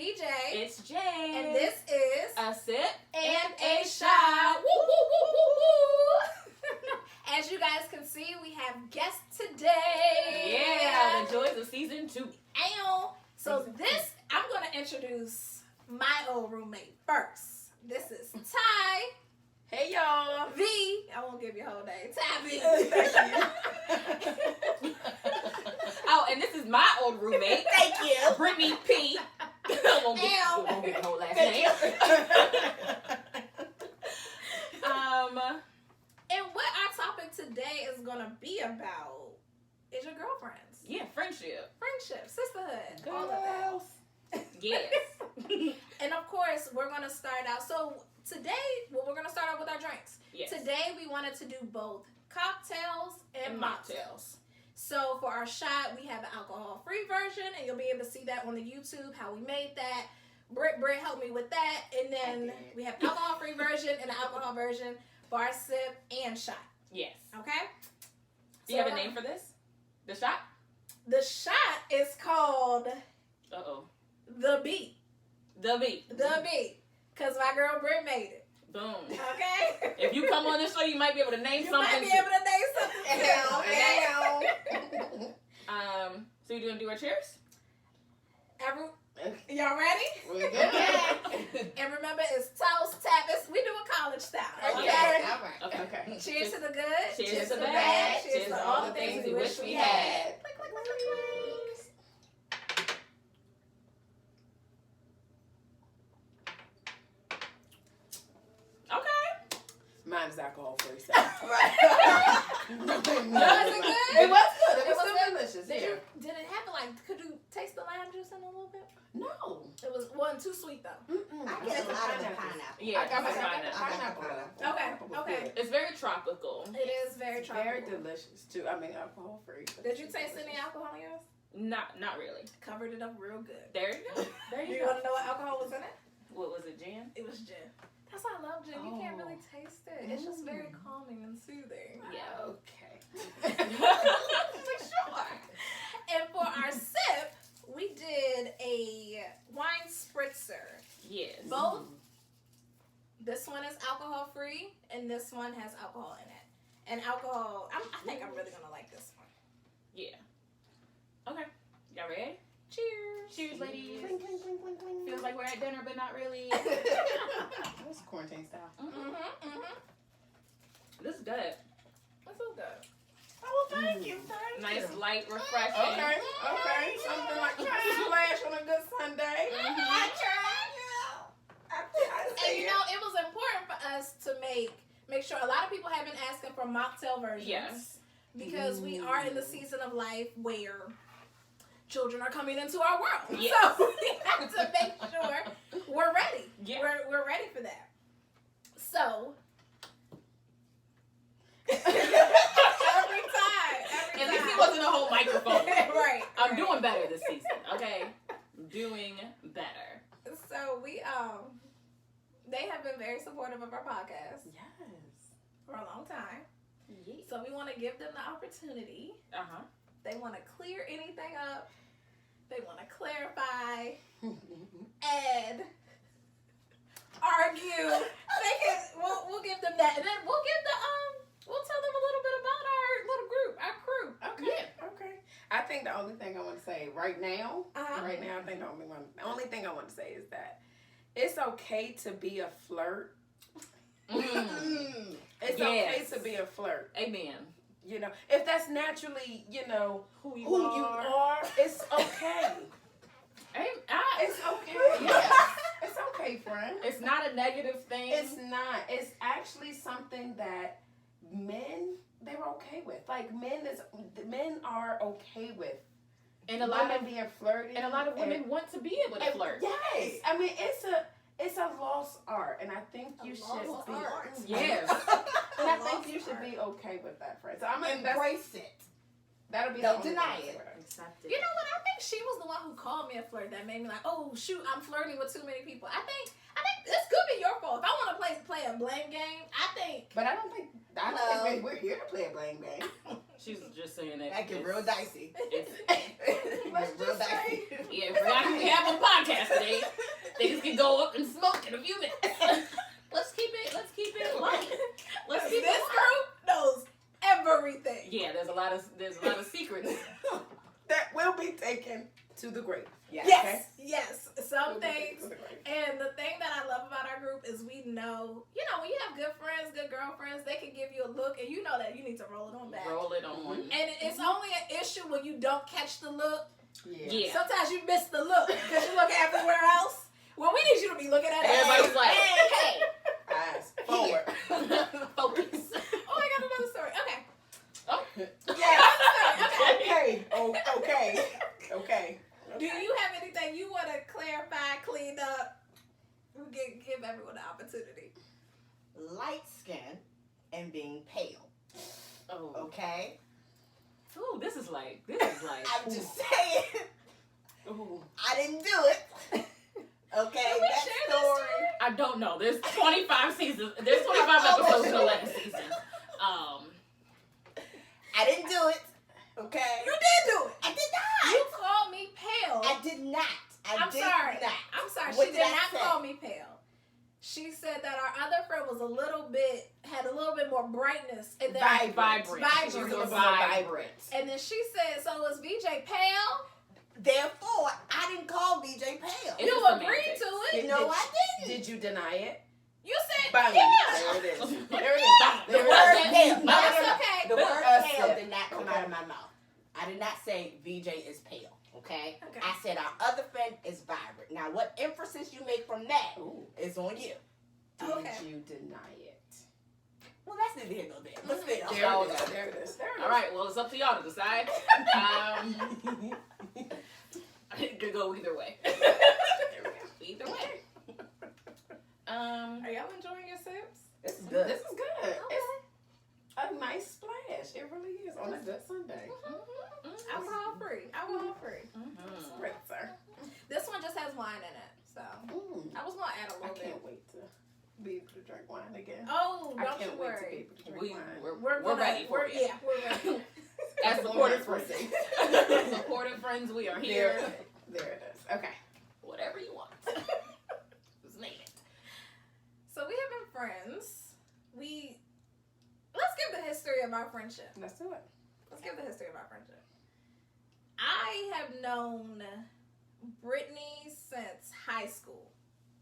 DJ. It's Jame. And this is A Sip and a Shot. Woo, woo, woo, woo, woo. As you guys can see, we have guests today. Yeah, the joys of season 2. Ow. So this, I'm going to introduce my old roommate first. This is Ty. Hey, y'all. V. I won't give you a whole name. Ty V. Oh, and this is my old roommate. Thank you. Brittany P. I won't get the whole last name. And what our topic today is going to be about is your girlfriends. Yeah, friendship. Friendship, sisterhood, all of that. Yes. And of course, we're going to start out. So today, we're going to start out with our drinks. Yes. Today, we wanted to do both cocktails and mocktails. So for our shot, we have an alcohol-free version, and you'll be able to see that on the YouTube, how we made that. Britt helped me with that. And then we have alcohol-free version and an alcohol version for our sip and shot. Yes. Okay? Do you have a name for this? The shot? The shot is called The Beat. The Beat. The Beat. Because my girl Britt made it. Boom. Okay? If you come on this show, you might be able to name You something. might be able to name something too. Okay? So you doing do our cheers? Y'all ready? We're good. And remember, it's toast, tap. We do a college style. Okay? Yeah. All right. Okay. Cheers to the good. Cheers to the bad. bad. Cheers to all the things we wish we had. Click, click, click, click, click. Okay. Mine's alcohol free, so. Right. Was it good? It was good. It was good? still delicious. Did it have could you taste the lime juice in it a little bit? No. It wasn't too sweet though. I get a lot of the pineapple. Yeah, I got my pineapple. pineapple. Okay. It's very tropical. It is very tropical. Very delicious too. I mean, alcohol free. Did you taste any alcohol in yours? Not really. Covered it up real good. There you go. There Do you you go. want to know what alcohol was in it? What was it, Jan? It was gin. That's why I love gin. You can't really taste it. It's just very calming and soothing. Yeah. Okay. For sure. And for our sip, we did a wine spritzer. Yes. Both. This one is alcohol free, and this one has alcohol in it. And alcohol, I think I'm really gonna like this one. Yeah. Okay. Y'all ready? Cheers. Cheers, ladies. Clink, clink, clink, clink, clink. Feels like we're at dinner, but not really. That's quarantine style. This is good. That's so good. Oh, well, thank you. Thank Nice, you. light, refreshing. Okay. Something like splash on a good Sunday. I tried. And you know, it was important for us to make sure. A lot of people have been asking for mocktail versions. Yes. Because we are in the season of life where children are coming into our world. Yes. So we have to make sure we're ready. Yeah. We're ready for that. So every time. At least it wasn't a whole microphone. Right. I'm doing better this season, okay? I'm doing better. So we they have been very supportive of our podcast Yes. for a long time. Yeah. So we want to give them the opportunity. They want to clear anything up. They want to clarify, add, argue. They can. We'll give them that, and then we'll give we'll tell them a little bit about our little group, our crew. Okay. Okay. I think the only thing I want to say right now, Uh-huh. I think the only thing I want to say is that it's okay to be a flirt. It's okay to be a flirt. Amen. You know, if that's naturally, Who you who are. you are, it's okay. It's okay. Yeah. It's okay, friend. It's not a negative thing. It's not. It's actually something that they're okay with. Like men are okay with. And a lot women of being flirty. and a lot of women want to be able to flirt. Yes. I mean, it's a lost art, and I think you should be. Yes. And I think you should be okay with that, friend. So I'm gonna Embrace it. That'll be Don't the only deny thing I it. say. Accept it. You know what? I think she was the one who called me a flirt that made me like, oh shoot, I'm flirting with too many people. I think this could be your fault. If I want to play a blame game, I think. But I don't think we're here to play a blame game. She's just saying that. That get real dicey. It's Let's get real just back. say- Yeah, we have a podcast today. Things can go up and smoke in a few minutes. Let's keep it light. Let's keep This it group knows everything. Yeah, there's a lot of secrets. that will be taken to the grave. Yes, yes. Some Will be taken things. to the grave. And the thing that I love about our group is we know, when you have good friends, good girlfriends, they can give you a look and you know that you need to roll it on back. Roll it on. And it's only an issue when you don't catch the look. Yeah. Sometimes you miss the look because you look everywhere else. Well, we need you to be looking at it. Everybody's like, hey. Eyes forward. Focus. Oh, I got another story. Okay. Oh. Okay. Okay. Do you have anything you want to clarify, clean up? We can give everyone the opportunity. Light skin and being pale. Oh. Okay? Ooh, this is like. I'm just saying. Ooh. I didn't do it. Okay, Can we that share this story. I don't know. There's 25 seasons. There's 25 episodes in the last season. I didn't do it. Okay? You did do it. I did not. You called me pale. I did not. I'm did sorry. not. I'm sorry. What She did did I not say? call me pale. She said that our other friend was had a little bit more brightness and then Vibrant. Vibrant. She's More a vibrant. vibrant. And then she said, "So is VJ pale?" Therefore, I didn't call BJ pale. It's You a agreed semantics. to it. No, I didn't. Did you deny it? You said, Bang. "Yeah." There it is. There There it is. The There word it is. pale. No, That's no, no. okay. The word That's pale it. did not come Okay. out of my mouth. I did not say VJ is pale. Okay? Okay. I said our other friend is vibrant. Now, what emphasis you make from that Ooh. is on you. Did Okay. you deny it? Well, that's neither here nor there. But still. There it is. There it is. There it is. All right. Well, it's up to y'all to decide. It could go either way. Either way. Are y'all enjoying your sips? This is good. This is good. Okay. It's a nice splash. It really is on a good Sunday. Alcohol free. Alcohol free. Spritzer. This one just has wine in it, so I was gonna add a I little bit. can't wait to be able to drink wine again. Oh, I don't can't you wait to be worry. able to drink We, wine. we're ready for it. Yeah, we're ready. As supportive friends. Supportive friends, we are here. There it is. Okay. Whatever you want. Just name it. So we have been friends. Let's give the history of our friendship. Let's do it. Let's give the history of our friendship. I have known Brittany since high school.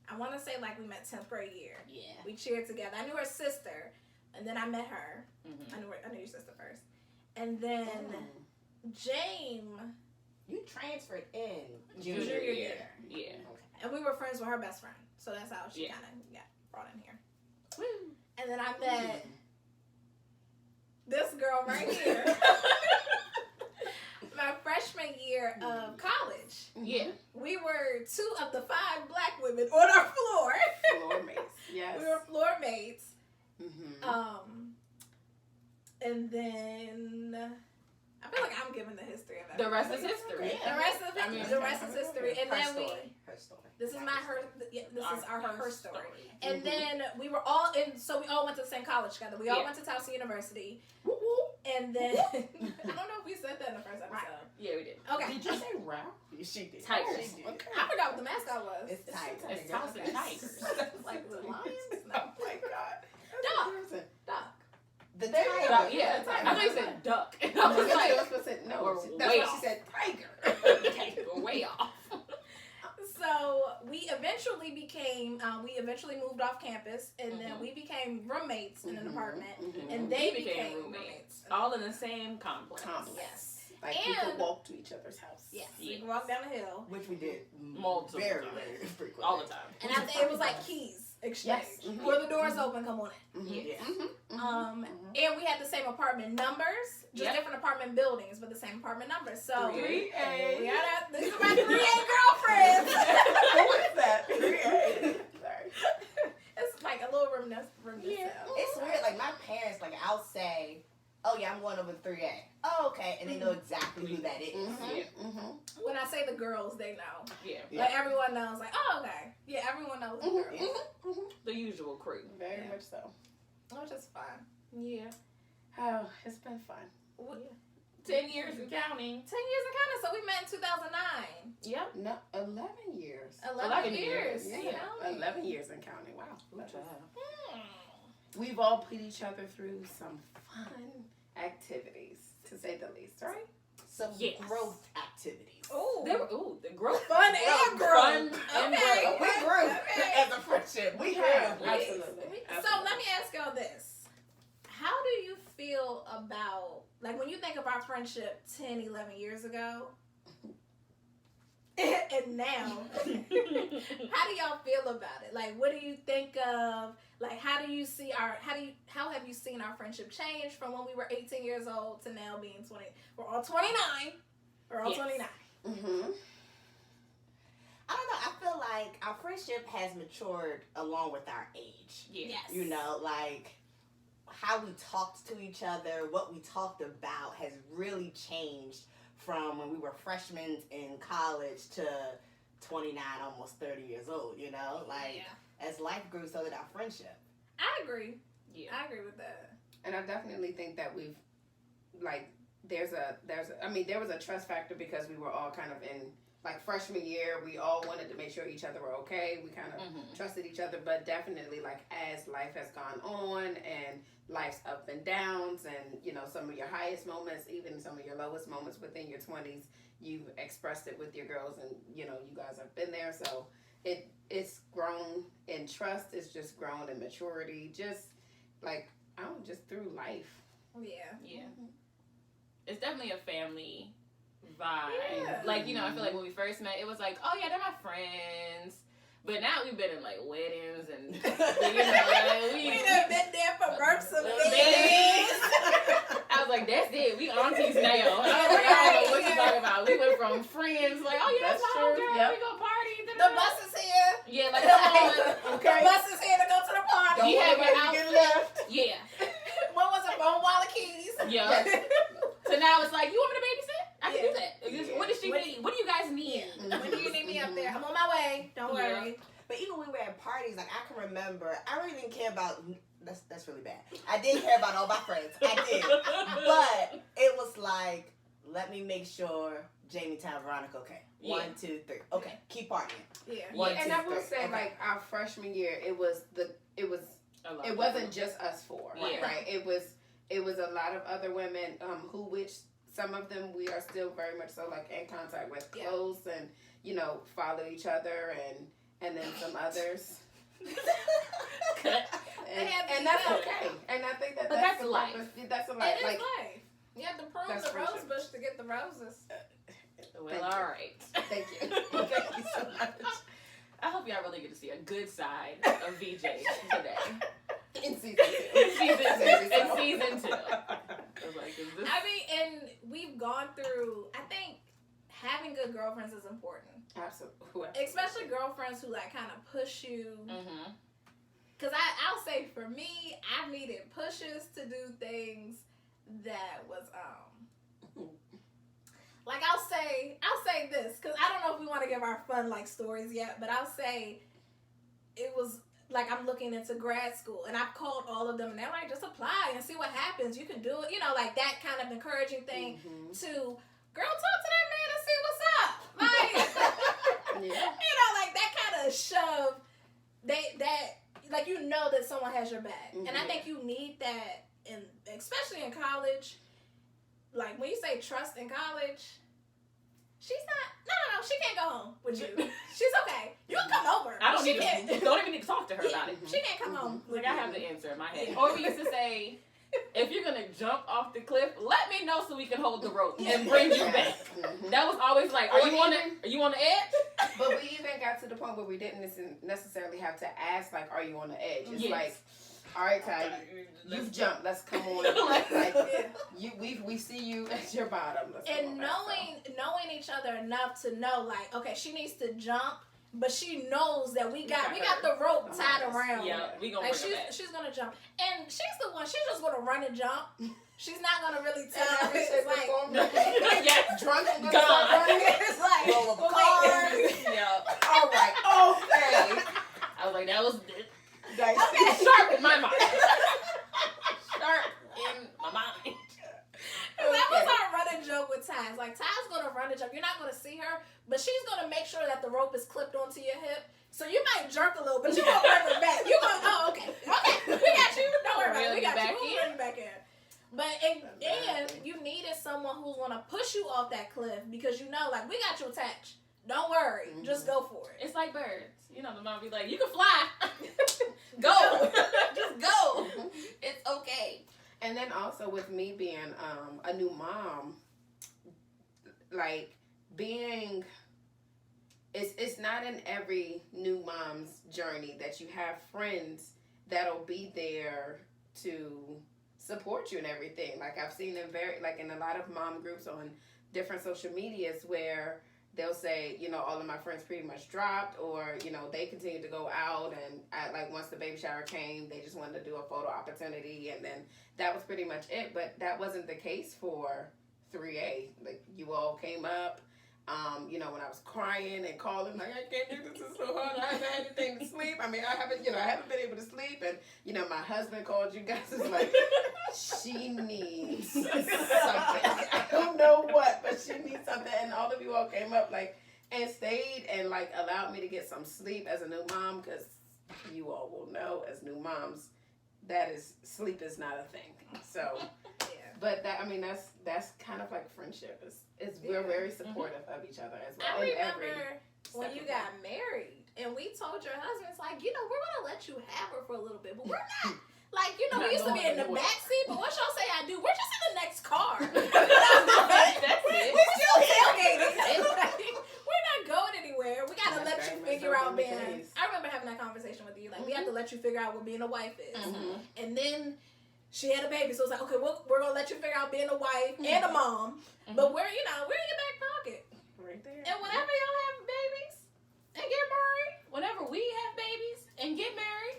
I want to say like we met 10th grade year. Yeah. We cheered together. I knew her sister, and then I met her. Mm-hmm. I knew your sister first, and then Jame, You transferred in Junior year. Yeah. and we were friends with her best friend. So that's how she Yeah. kind of got brought in here. And then I met this girl right here. My freshman year of college. Yeah. We were 2 of the 5 black women on our floor. Floor mates. Yes. We were floor mates. Mm-hmm. And then I feel like I'm giving the history of The everything. rest is history. The rest is history. And then Her story. this is her story. Mm-hmm. And then we were all so we all went to the same college together. We all Yeah. went to Towson University. Woo woo. And then I don't know if we said that in the first episode. Yeah, we did. Okay. Did you say Ralph? She did. Tigers. She did. Okay. I forgot what the mascot was. It's Tigers. It's Towson Tigers. Like the lions? Oh my God. Duck. Embarrassing. Duck. The There you Tigers. go. Yeah. It's like- I thought you said duck. I No, was like, no, we're that's way what off. she said. Tiger. okay, we're way off. So we eventually moved off campus, and then we became roommates in an apartment, and they We became became roommates. All in the same complex. Yes. Like we And- could walk to each other's house. Yes. Yes. We could walk down the hill, Which we did Multiple very, times. very frequently. All the time. and I think it was like keys exchange. Yes. Mhm. Where the doors open, come on in. Yeah. And we had the same apartment numbers, just Yep. different apartment buildings, but the same apartment numbers. So 3A. we are that. This is my 3A girlfriends. Who is that? 3A. Sorry. It's like a little room to Yeah. sell. It's weird. Like my parents, like I'll say, "Oh yeah, I'm going over to 3A." Oh okay, and they know exactly who that is. Yeah. When I say the girls, they know. Yeah. Yeah. Like everyone knows. Like, oh, okay. Yeah, everyone knows the girls. The usual crew. Very Yeah. much so. Which is fun. Yeah. Oh, it's been fun. 10 years and counting. 10 years and counting. So we met in 2009. Yep. No, 11 years. 11 years. Yeah, You know? 11 years and counting. Wow. Hmm. We've all put each other through some fun activities, to say the least, right? Some Yes. growth activities. Ooh. The growth. Fun and growth. Fun and Okay. growth. We grew Okay. as a friendship. We have. Absolutely. So let me ask y'all this. How do you feel about, like, when you think of our friendship 10, 11 years ago, and now, how do y'all feel about it? Like, what do you think of, like, how do you see how have you seen our friendship change from when we were 18 years old to now being 20? We're all 29. We're all Yes. 29. Mm-hmm. I don't know. I feel like our friendship has matured along with our age. Yes. You know, like how we talked to each other, what we talked about has really changed from when we were freshmen in college to 29, almost 30 years old, you know? Like, as life grew, so did our friendship. I agree. Yeah. I agree with that. And I definitely think that we've, like, there was a trust factor because we were all kind of in, like, freshman year, we all wanted to make sure each other were okay. We kind of trusted each other, but definitely, like, as life has gone on and life's up and downs and, you know, some of your highest moments, even some of your lowest moments within your 20s, you've expressed it with your girls and, you know, you guys have been there. So it's grown in trust. It's just grown in maturity. Just, like, I don't know, just through life. Yeah. Yeah. It's definitely a family vibe. Yeah. Like, you know, I feel like when we first met, it was like, oh yeah, they're my friends. But now we've been in like weddings and you know, We done been there for births of babies. babies. I was like, that's it. We aunties now. I was like, I don't know what you're talking about. We went from friends, like, oh yeah, That's that's my true. girl. Yep. We go party. The bus is here. Yeah, like come on. The bus is here to go to the party. You have your Get outfit. left. Yeah. What was it? Phone, wallet, keys. Yeah. So now it's like, you want me to babysit? I can Yeah. do that. What does she need? What do you guys need? When do you need me up there? I'm on my way. Don't Yeah. worry. But even when we were at parties, like, I can remember, I really didn't care about, that's really bad. I did care about all my friends. I did. But it was like, let me make sure Jamie, Town, Veronica, okay. Yeah. 1, 2, 3. Okay, keep partying. Yeah. One, And two, I will three. say, Okay. like, our freshman year, it wasn't just us four, Yeah. right? It was a lot of other women who, which some of them we are still very much so, like, in contact with, Yeah. close, and, you know, follow each other, and then some others. And that's okay. And I think But that's that's the life. purpose. That's a It life. is Like, life. You have to prune That's the rose friendship. bush to get the roses. Well, Thank you. all right. thank you. Thank you so much. I hope y'all really get to see a good side of VJ today. In season 2. In season 2. I was like, is this... I mean, and we've gone through, I think having good girlfriends is important. Absolutely. Especially girlfriends who, like, kind of push you. Mm-hmm. Because I'll say for me, I've needed pushes to do things that was, like, I'll say this, because I don't know if we want to give our fun, like, stories yet, but I'll say it was, like, I'm looking into grad school, and I've called all of them, and they're like, just apply and see what happens. You can do it. You know, like, that kind of encouraging thing to, girl, talk to that man and see what's up. Like, Yeah. you know, like, that kind of shove, like, you know that someone has your back. And I think you need that, especially in college. Like, when you say trust in college, she's not, no, she can't go home with you. She's okay. You can come over. I don't She even need to talk to her about it. She can't come home. Like, with I you. have the answer in my head. Yeah. Or we used to say, if you're going to jump off the cliff, let me know so we can hold the rope Yeah. and bring you Yes. back. Mhm. That was always like, are you on the edge? But we even got to the point where we didn't necessarily have to ask, like, are you on the edge? It's Yes. like, all right, Ty, you've jumped. Let's come on. Like, we see you at your bottom. Let's come And on back, knowing each other enough to know, like, okay, she needs to jump, but she knows that we got the rope tied around. Yeah, we gonna Like, bring her back. she's gonna jump, and she's the one. She's just gonna run and jump. She's not gonna really so. tell. And It's like, Yeah. drunk and God. start running. it's like, Roll up a well, car. wait. Yeah. All right, okay. I was like, that was Nice. Okay. sharp in my mind. Sharp in my mind. That was our run and ties. Like, ties gonna run the jump. You're not gonna see her, but she's gonna make sure that the rope is clipped onto your hip. So you might jerk a little, but you won't run it back. You gonna, oh, okay. Okay, we got you. Don't worry about it. We got you. We'll bring you back in. But, and you needed someone who's gonna push you off that cliff because you know, like, we got you attached. Don't worry. Just go for it. It's like birds. You know, the mom be like, you can fly. Go. Just go. It's okay. And then also with me being a new mom, like being, it's not in every new mom's journey that you have friends that'll be there to support you and everything. Like I've seen them in a lot of mom groups on different social medias where they'll say, you know, all of my friends pretty much dropped, or, you know, they continued to go out, and like once the baby shower came, they just wanted to do a photo opportunity, and then that was pretty much it. But that wasn't the case for 3A. Like, you all came up, you know, when I was crying and calling, like, I can't do this, it's so hard, I haven't had anything to sleep. I mean, I haven't been able to sleep, and, you know, my husband called you guys, is like, she needs something. I don't know what, but she needs something. And all of you all came up, like, and stayed and, like, allowed me to get some sleep as a new mom, because you all will know, as new moms, sleep is not a thing. So, but that, I mean, that's kind of like friendship. We're very supportive of each other as well. I remember when you got married, and we told your husband, it's like, you know, we're gonna let you have her for a little bit, but we're not. Like, you know, we used to be in the back seat, but what y'all say I do? We're just in the next car. That's it. We're still tailgating. We're not going anywhere. We gotta let you figure out being. I remember having that conversation with you. Like, we have to let you figure out what being a wife is. And then she had a baby, so it's like, okay, we're gonna let you figure out being a wife and a mom. But we're in your back pocket. Right there. And whenever y'all have babies and get married, Whenever we have babies and get married,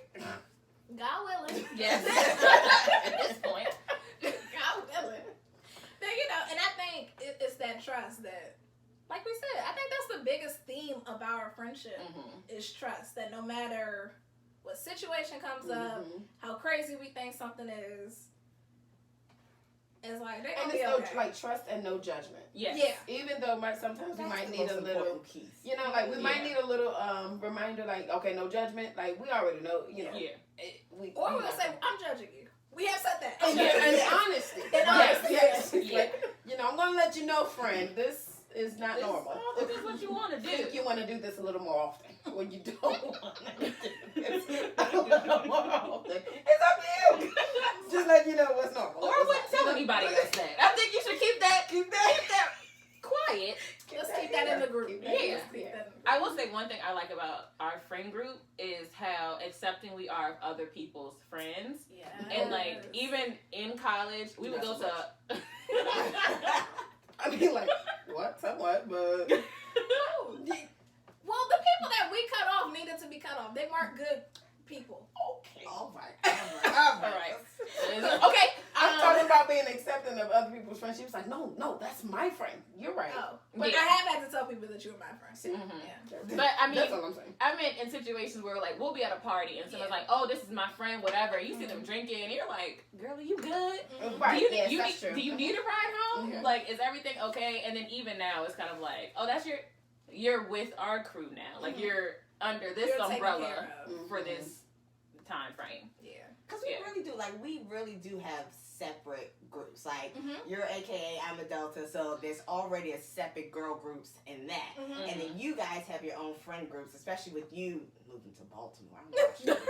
God willing. yes. At this point. God willing. Then, you know, and I think it's that trust that, like we said, I think that's the biggest theme of our friendship is trust. That no matter what situation comes up, how crazy we think something is, it's like, they're gonna be okay. Like trust and no judgment. Yes. Yeah. Even though sometimes we might need a little piece. You know, like we might need a little reminder, like, okay, no judgment. Like we already know, you know. Yeah. Or we're gonna say, I'm judging you. We have said that. And honesty. Yes. Like, you know, I'm gonna let you know, friend, this is not normal. This is what you want to do. I think you want to do this a little more often. When you don't want to do this a little more often. It's up to you. Just let you know what's normal. Or I wouldn't tell anybody else that. I think you should keep that quiet. Let's keep that in the group. Yeah. I will say one thing I like about our friend group is how accepting we are of other people's friends. Yeah. And like, even in college, we would go to... I mean, like, somewhat, but... Well, the people that we cut off needed to be cut off. They weren't good people. Okay. All right. Okay. I'm talking about being accepting of other people's friends. She was like, no, that's my friend. You're right. Oh. But I have had to tell people that you were my friend. Yeah. But I mean, that's all I'm saying. I meant in situations where like we'll be at a party and someone's like, oh, this is my friend, whatever. You see them drinking and you're like, girl, are you good? Right. Do you need a ride home? Like, is everything okay? And then even now it's kind of like, oh, you're with our crew now. Like you're under this umbrella for this time frame. Yeah. Because we really do have separate groups. Like, you're AKA, I'm a Delta, so there's already a separate girl groups in that. And then you guys have your own friend groups, especially with you moving to Baltimore. I'm not sure. Okay.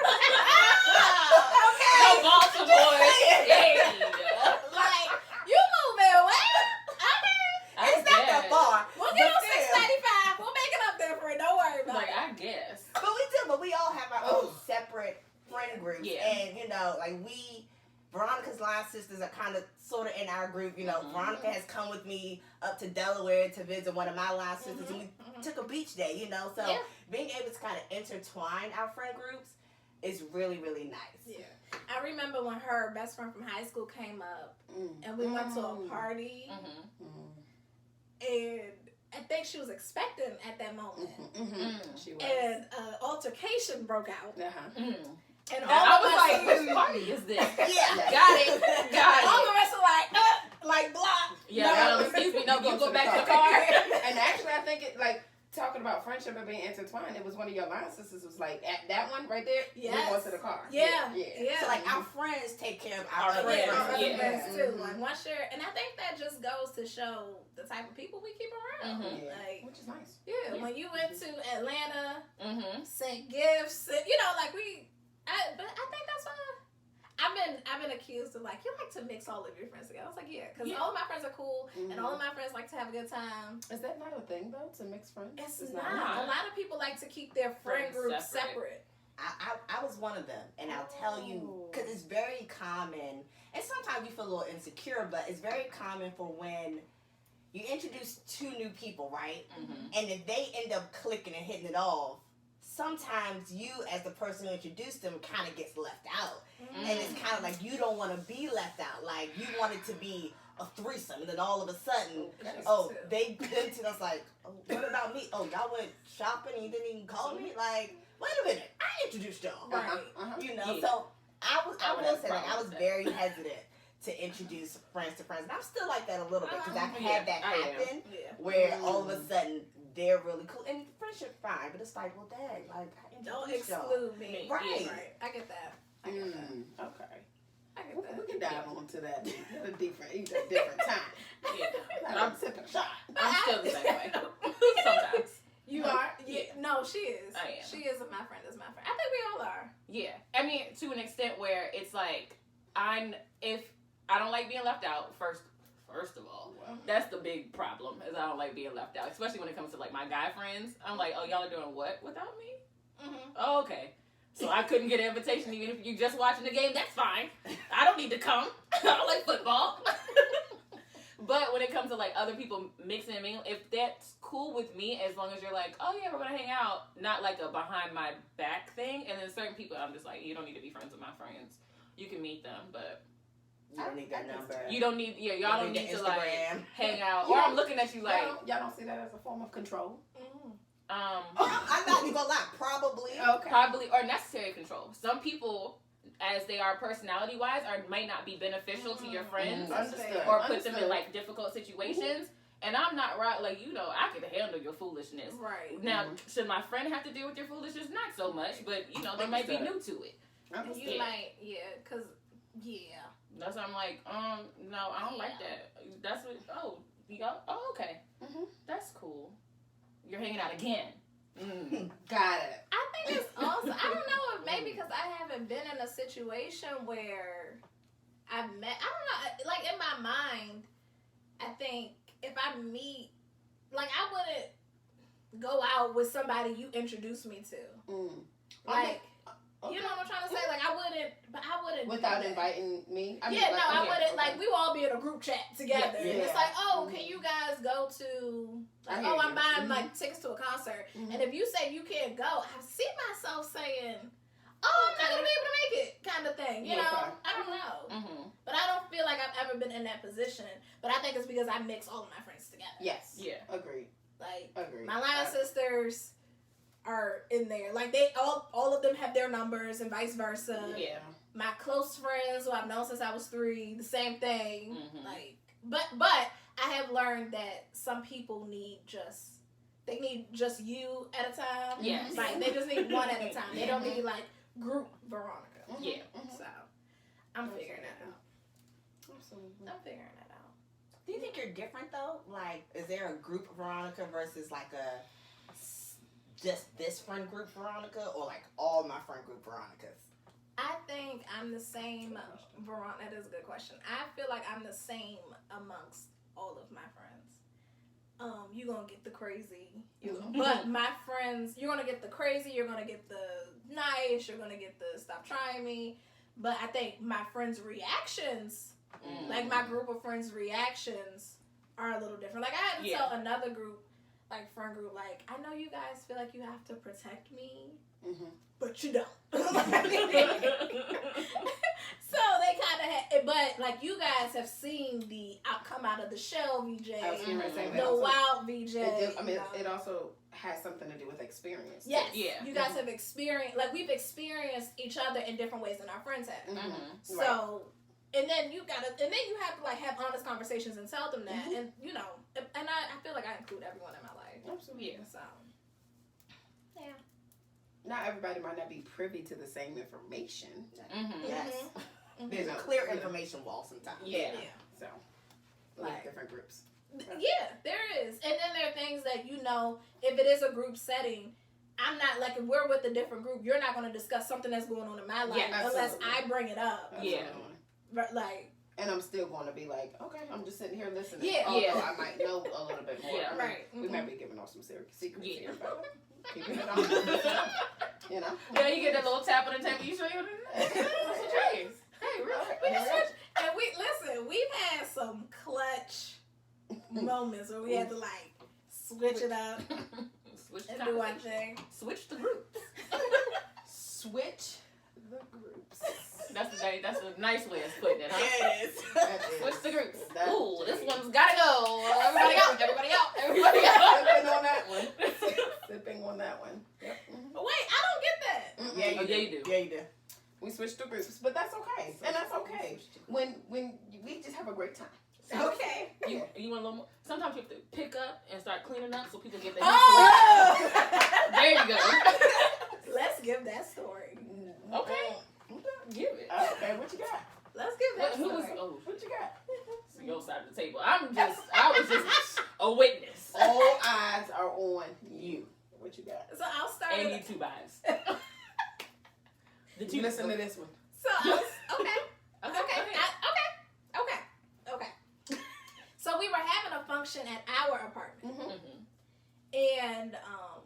No, Baltimore. Hey. Like, you moving where? Okay. It's not that far. We'll get on 695. We'll make it up there for it. Don't worry about it. I guess. But we all have our own separate friend groups. Yeah. And, you know, like Veronica's line sisters are kind of sort of in our group. You know, Veronica has come with me up to Delaware to visit one of my line sisters, and we took a beach day, you know. So being able to kind of intertwine our friend groups is really, really nice. Yeah. I remember when her best friend from high school came up, and we went to a party, and I think she was expecting at that moment. She was. And altercation broke out. And I was like, which party is this? Yeah. Got it. All the rest are like, block. Yeah, excuse me. No, you go back to the car. And actually, I think it like talking about friendship and being intertwined. It was one of your line sisters was like at that one right there. Yes. We went to the car. Yeah. So like our friends take care of our Other friends. friends too. Like once you're, and I think that just goes to show the type of people we keep around. Like, which is nice. Yeah, when you went to Atlanta, sent gifts, you know, like but I think that's why I've been accused of like, you like to mix all of your friends together. I was like, yeah, because all of my friends are cool, and all of my friends like to have a good time. Is that not a thing though, to mix friends? It's not. A lot of people like to keep their friend group separate. I was one of them, and I'll tell you, because it's very common, and sometimes you feel a little insecure, but it's very common for when you introduce two new people, right? And if they end up clicking and hitting it off, sometimes you, as the person who introduced them, kind of gets left out. And it's kind of like you don't want to be left out. Like, you want it to be a threesome, and then all of a sudden, they did to us like, what about me? Oh, y'all went shopping and you didn't even call me? Like, wait a minute, I introduced y'all. You know, so I will say, like, I was very hesitant to introduce friends to friends. And I'm still like that a little bit, because I've had that happen where all of a sudden they're really cool. And friendship fine, but it's like, well, dang, like, don't exclude me. Right. I get that. Okay. I get that. We can dive onto that at a different time. I'm sipping shot. I'm still the same way. Sometimes. You are? Yeah. No, she is. I am. She is my friend. Is my friend. I think we all are. Yeah. I mean, to an extent where it's like, if I don't like being left out, first of all, that's the big problem, is I don't like being left out, especially when it comes to like my guy friends. I'm like, oh, y'all are doing what without me? Oh, okay. So I couldn't get an invitation even if you're just watching the game. That's fine. I don't need to come. I don't like football. But when it comes to like other people mixing and mingling, if that's cool with me, as long as you're like, oh yeah, we're gonna hang out, not like a behind my back thing. And then certain people, I'm just like, you don't need to be friends with my friends. You can meet them, but you don't need their number. You don't need, y'all don't need to like hang out. Or I'm looking at you like, y'all don't see that as a form of control. I'm not even gonna lie, probably. Okay. Probably, or necessary control. Some people, as they are personality-wise, might not be beneficial to your friends, or put them in like difficult situations. And I'm not right, like, you know, I could handle your foolishness. Right. Now, should my friend have to deal with your foolishness? Not so much, but you know, they might be new to it. And you might, because that's why I'm like, no, I don't like that. That's what. Okay, that's cool. You're hanging out again. Got it. I think it's also, I don't know if maybe because I haven't been in a situation where I've met, I don't know, like in my mind, I think if I meet, like I wouldn't go out with somebody you introduced me to. Like, you know what I'm trying to say? Like I wouldn't. Without inviting me? I wouldn't, like we would all be in a group chat together. And it's like, oh, can you guys go to, like, oh, I'm buying like tickets to a concert. And if you say you can't go, I see myself saying, oh, I'm not going to be able to make it kind of thing. You know? I don't know. But I don't feel like I've ever been in that position. But I think it's because I mix all of my friends together. Yes. Yeah. Agreed. Like, my line sisters are in there. Like, they all of them have their numbers and vice versa. Yeah. My close friends who I've known since I was 3, the same thing. Like, but I have learned that some people need just you at a time. Yes. Like, they just need one at a time. They don't need like group Veronica. Yeah. So I'm figuring that out. Absolutely. I'm figuring that out. Do you think you're different though? Like, is there a group Veronica versus like a just this friend group Veronica, or like all my friend group Veronicas? I think I'm the same. Veronica, that is a good question. I feel like I'm the same amongst all of my friends. You're gonna get the crazy, but my friends, you're gonna get the crazy, you're gonna get the nice, you're gonna get the stop trying me. But I think my friends' reactions, like my group of friends' reactions, are a little different. Like I had to tell another group, like friend group, like, I know you guys feel like you have to protect me, but you don't. So they kind of had, but like you guys have seen the come out of the shell VJ, the wild VJ. It also has something to do with experience. Yes, you guys have experienced, like we've experienced each other in different ways than our friends have. So and then you have to like have honest conversations and tell them that, and you know, and I feel like I include everyone in my life. Absolutely. Yeah. So, yeah. Not everybody might not be privy to the same information. Yes. There's a clear information wall sometimes. Yeah. So, like different groups. Yeah, there is. And then there are things that, you know, if it is a group setting, I'm not, like, if we're with a different group, you're not going to discuss something that's going on in my life unless I bring it up. Yeah. Like. And I'm still going to be like, okay, I'm just sitting here listening. Yeah. Although I might know a little bit more. Yeah, right. We might be giving off some secrets here, but keeping it on. You know? Yeah, you get that little tap on the table. You sure you want to Hey, really? We just switch. And we've had some clutch moments where we had to, like, switch it up. Switch and do one thing. Switch the groups. Switch the groups. That's a nice way of putting it, huh? Yeah, it is. Switch the groups. That Ooh, is. this one's gotta go. Everybody out. Everybody out. Everybody out. Sipping on that one. Sipping on that one. Yep. Wait, I don't get that. Yeah, you do. Yeah, you do. We switched the groups, but that's okay. And that's okay. When we just have a great time. Okay. You want a little more? Sometimes you have to pick up and start cleaning up so people get their There you go. Let's give that story. Okay. Give it. Okay, what you got? Let's give that story. What you got? It's your side of the table. I was just a witness. All eyes are on you. What you got? So I'll start. And you two eyes. Did you listen to this one? So okay. So we were having a function at our apartment, and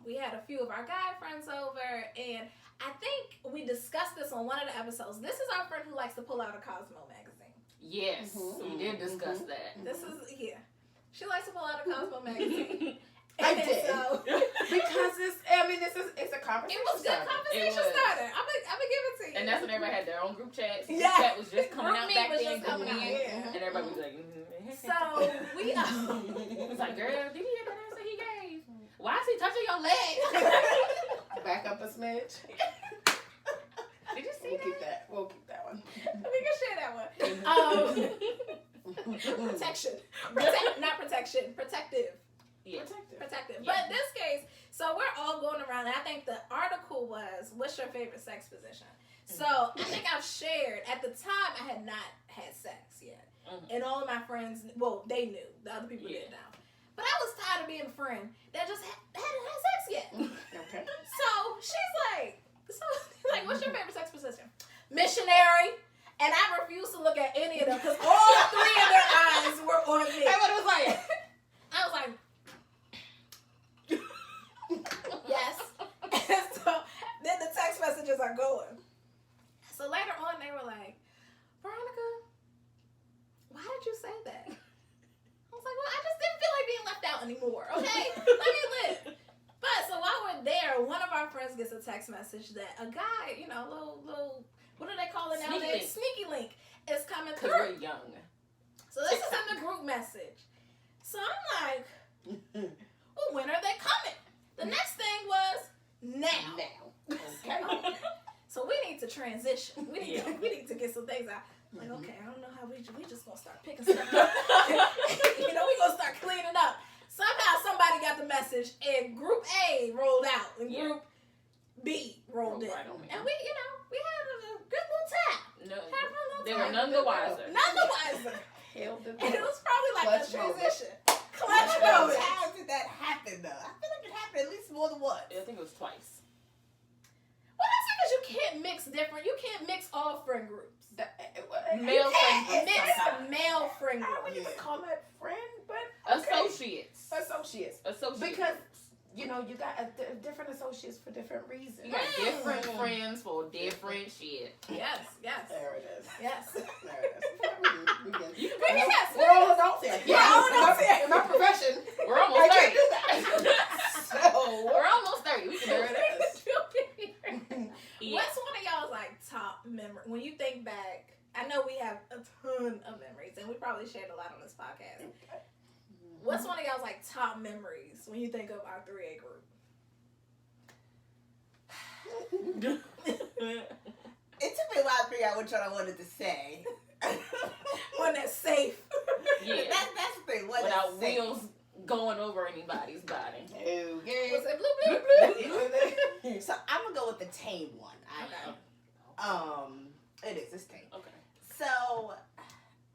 we had a few of our guy friends over, and I think we discussed this on one of the episodes. This is our friend who likes to pull out a Cosmo magazine. Yes, we did discuss that. This is she likes to pull out a Cosmo magazine. I did. So, because it's a conversation. It was good conversation starter. I'm gonna give it to you. And that's when everybody had their own group chats. Yeah. Group chat was just coming out back was then. just coming out. And everybody was like, So we it was like, girl, did you hear that answer he gave? Why is he touching your leg? Back up a smidge. Did you see that? We'll keep that one. We can share that one. Protection. Not protection. Protective. Yeah. Protective. But in this case, so we're all going around, and I think the article was, what's your favorite sex position? So I think I've shared, at the time I had not had sex yet. And all of my friends, well, they knew. The other people didn't know. But I was tired of being a friend that just hadn't had sex yet. Okay. So she's like, what's your favorite sex position? Missionary. And I refused to look at any of them because all three of their eyes were on me. Everybody was like, I was like, yes. And so then the text messages are going. So later on, they were like, Veronica, why did you say that? I was like, well, I just didn't feel like being left out anymore, okay? Let me live. But so while we're there, one of our friends gets a text message that a guy, you know, little, what do they call it nowadays? Sneaky link is coming through. Because we're young. So this is in the group message. So I'm like, well, when are they coming? The next thing was now. Okay. So we need to transition. We need to get some things out. Like, okay, I don't know how we just gonna start picking stuff up. You know, we gonna start cleaning up. Somehow somebody got the message, and Group A rolled out, and Group B rolled in, and we had a good little time. No, they were none the wiser. None the wiser. And it was probably like a transition. Clutch How moment. many times did that happen, though? I feel like it happened at least more than once. I think it was twice. Well, that's because you can't mix different. You can't mix all friend groups. Male friend groups. Mix male friend I groups. wouldn't even call that friend, but Associates. Because you got different associates for different reasons. You got different friends for different shit. Yes. There it is. Yes. There it is. Yes. We're all adults here. We're all adults here. In my profession, We're almost I 30. can't do that. So We're almost 30. We can do it. What's one of y'all's like top memory when you think back? I know we have a ton of memories, and we probably shared a lot on this podcast. Okay. What's one of y'all's like top memories when you think of our 3A group? It took me a while to figure out which one I wanted to say. One that's safe. Yeah. That's the thing. One Without that's safe. wheels going over anybody's body. Okay. Was it blue, blue? So I'm gonna go with the tame one. It's tame. Okay. So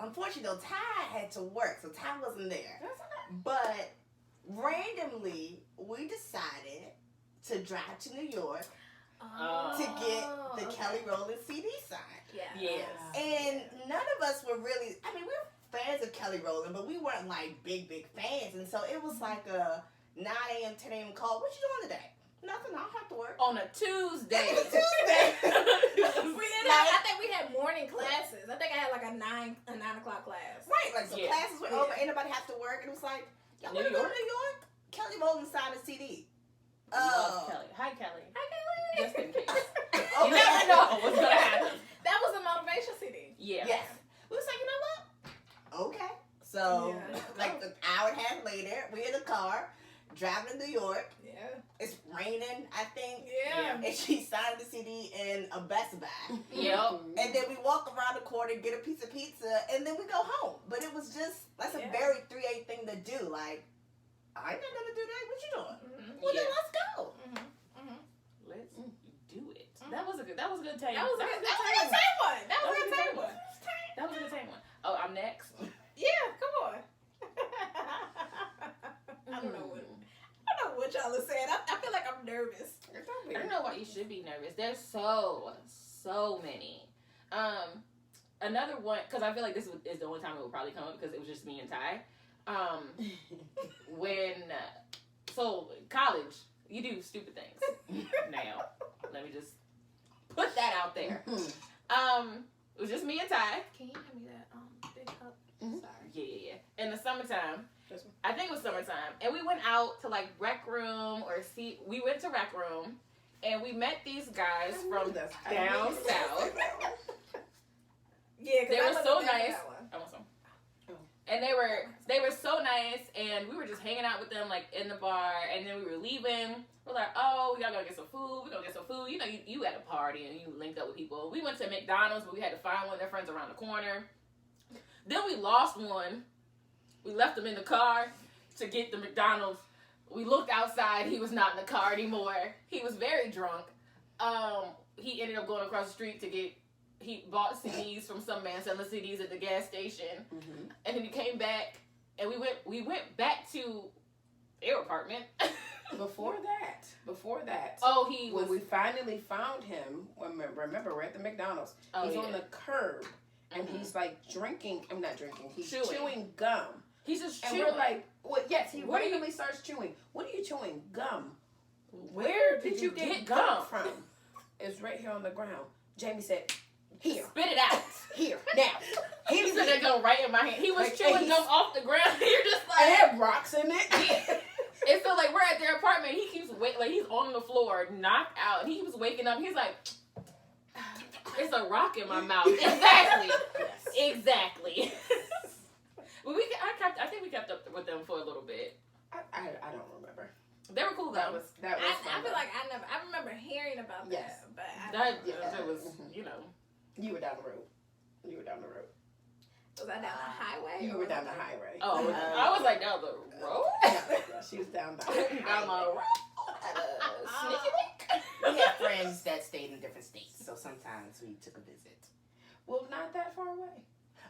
unfortunately, though, Ty had to work, so Ty wasn't there. That's okay. But randomly, we decided to drive to New York to get the Kelly Rowland CD signed. Yeah. Yes. And none of us were really, I mean, we were fans of Kelly Rowland, but we weren't like big fans. And so it was like a 9 a.m., 10 a.m. call. What you doing today? Nothing, I don't have to work. On a Tuesday. It's a Tuesday. I think we had morning classes. I think I had like a 9 o'clock class. Right, like so classes were over, ain't nobody have to work. And it was like, y'all want to go to New York? Kelly Rowland signed a CD. Love Kelly. Hi, Kelly. Hi, Kelly. Just in case. You never know what's going to happen. That was a motivation CD. Yeah. Yes. We was like, you know what? Okay. So, like an hour and a half later, we're in the car, driving to New York. Yeah. It's raining, I think. Yeah. And she signed the CD in a Best Buy. Yep. And then we walk around the corner, get a piece of pizza, and then we go home. But it was just, that's a very 3-8 thing to do. Like, I ain't not gonna do that. What you doing? Mm-hmm. Well, then let's go. Let's do it. That was a good take. That was a good one. That was a good take one. That was a good take one. Oh, I'm next. Yeah, come on. I don't know what y'all are saying. I feel like I'm nervous. I don't know why you should be nervous. There's so many. Another one, because I feel like this is the only time it will probably come up because it was just me and Ty. So college, you do stupid things. Now, let me just put that out there. It was just me and Ty. Can you hand me that big cup? Mm-hmm. Sorry. Yeah. In the summertime, I think it was summertime, and we went out to like rec room we went to rec room, and we met these guys from down south. Yeah, they were so nice. I want some. And they were so nice, and we were just hanging out with them like in the bar, and then we were leaving. We're like, oh, y'all gotta get some food. We gonna get some food. You know, you at a party and you linked up with people. We went to McDonald's, but we had to find one of their friends around the corner. Then we lost one. We left him in the car to get the McDonald's. We looked outside. He was not in the car anymore. He was very drunk. He ended up going across the street to get. He bought CDs from some man selling CDs at the gas station, and then he came back, and we went back to their apartment. Before that. Oh, when we finally found him. Remember, we're at the McDonald's. He's on the curb, and he's like drinking. I'm not drinking. He's chewing gum. He's just and chewing. We're like, well, yes, he randomly starts chewing. What are you chewing? Gum. Where did you get gum from? It's right here on the ground. Jame said, here. Spit it out. Here. Now. He said that gum right in my hand. He was chewing gum off the ground. You're just like. I had rocks in it. It's so like we're at their apartment. He keeps he's on the floor, knocked out. He was waking up. He's like, it's a rock in my mouth. Exactly. Exactly. But I think we kept up with them for a little bit. I don't remember. They were cool though. That was I feel like I remember hearing about that, but it was you know. You were down the road. Was I down the highway? You were down the highway. Oh, I was like down the road. Yeah, she was down the road. Down the road. Sneaky link. We had friends that stayed in different states, so sometimes we took a visit. Well, not that far away.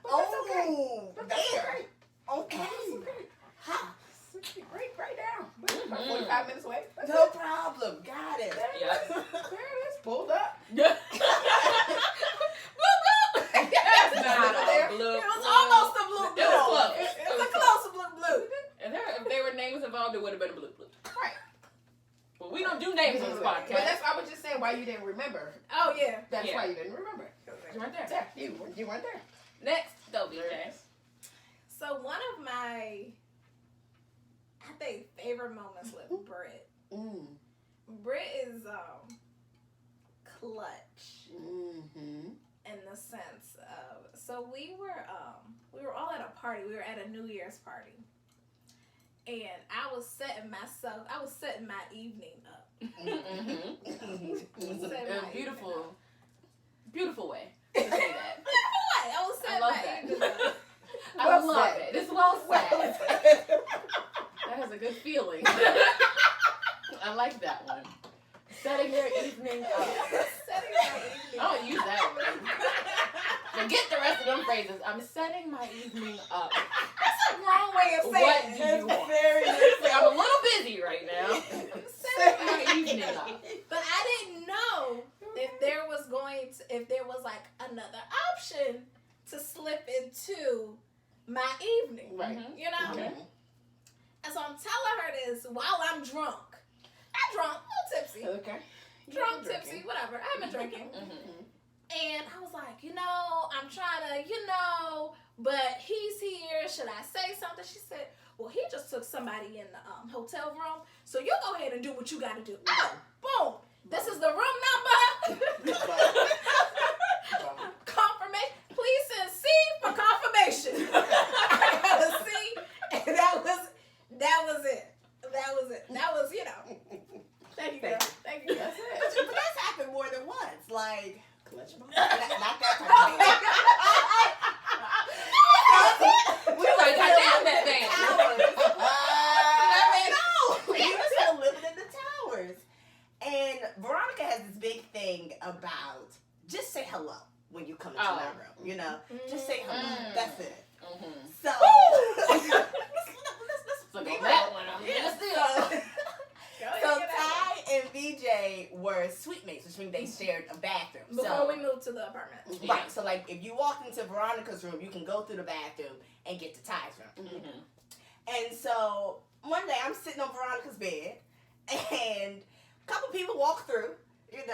But But that's okay. Okay. Ha. Right down. About 45 minutes away. No problem. Got it. Yep. There it is. Pulled up. That's not a blue. It was almost a blue. It was close. It was a close blue. And if there were names involved, it would have been a blue. Right. But we don't do names on this podcast. But that's I was just saying why you didn't remember. Oh yeah. That's why you didn't remember. You weren't there. Yeah, you weren't there. Next, go BJ. So one of my, I think, favorite moments with Britt. Britt is clutch in the sense of, so we were all at a party. We were at a New Year's party, and I was setting my evening up. A beautiful way to say that. I was I love that. I Well love said. it. It's well said. That has a good feeling. I like that one. Setting your evening up. Setting my evening I don't use that word. Forget the rest of them phrases. I'm setting my evening up. That's a wrong way of saying What it. do you want? I'm a little busy right now. Setting My evening up. But I didn't know if there was like another option to slip into my evening. Right. You know? Okay. And so I'm telling her this while I'm drunk. I'm drunk, a little tipsy. Okay. Drunk, tipsy, whatever. I've been drinking. And I was like, I'm trying to, but he's here. Should I say something? She said, well, he just took somebody in the hotel room. So you go ahead and do what you got to do. Oh, boom. This is the room number. Confirmation. Please send C for confirmation. I got a C. And that was it. That was, Thank you, girl. Thank you. That's it. But that's happened more than once. Like, Clutch my not that type of We like got down that thing. We were still living in the towers. And Veronica has this big thing about just say hello when you come into my room. Just say hello. That's it. So, let's be that real. one. So Ty and VJ were suite mates, which means they shared a bathroom. Before we moved to the apartment. Right. So, like, if you walked into Veronica's room, you can go through the bathroom and get to Ty's room. And so, one day I'm sitting on Veronica's bed, and a couple people walk through, and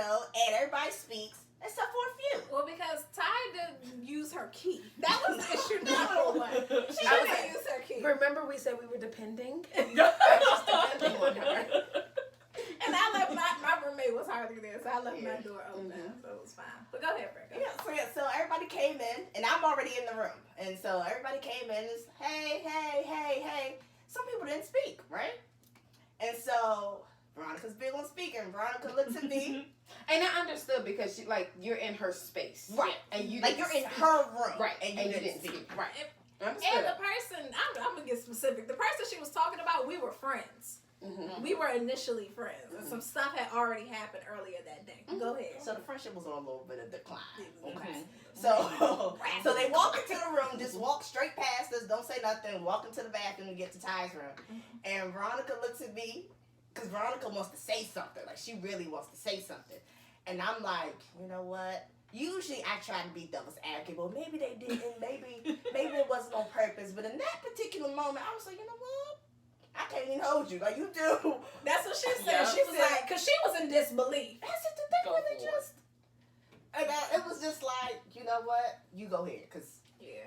everybody speaks, except for a few. Well, because Ty didn't use her key. That was the issue number one. She didn't use her key. Remember we said we were depending? Just depending on her. And I left my roommate was hardly there, so I left my door open, so it was fine. But go ahead, Frank. So everybody came in, and I'm already in the room. And so everybody came in and it's, hey. Some people didn't speak, right? And so Veronica's big on speaking. Veronica looks at me. And I understood because you're in her space. Right. And you you're in her room. Right. And you didn't speak. Right. And the person, I'm going to get specific. The person she was talking about, we were friends. We were initially friends. And some stuff had already happened earlier that day. Go ahead. So the friendship was on a little bit of decline. Okay. So they walk into the room, just walk straight past us, don't say nothing, walk into the bathroom and get to Ty's room. And Veronica looks at me, because Veronica wants to say something. Like, she really wants to say something. And I'm like, you know what? Usually I try to be devil's advocate, but maybe they didn't. Maybe it wasn't on purpose. But in that particular moment, I was like, you know what? I can't even hold you. Like, you do. That's what she said. She was like, because she was in disbelief. That's just the thing where they just... And it was just like, you know what? You go ahead, because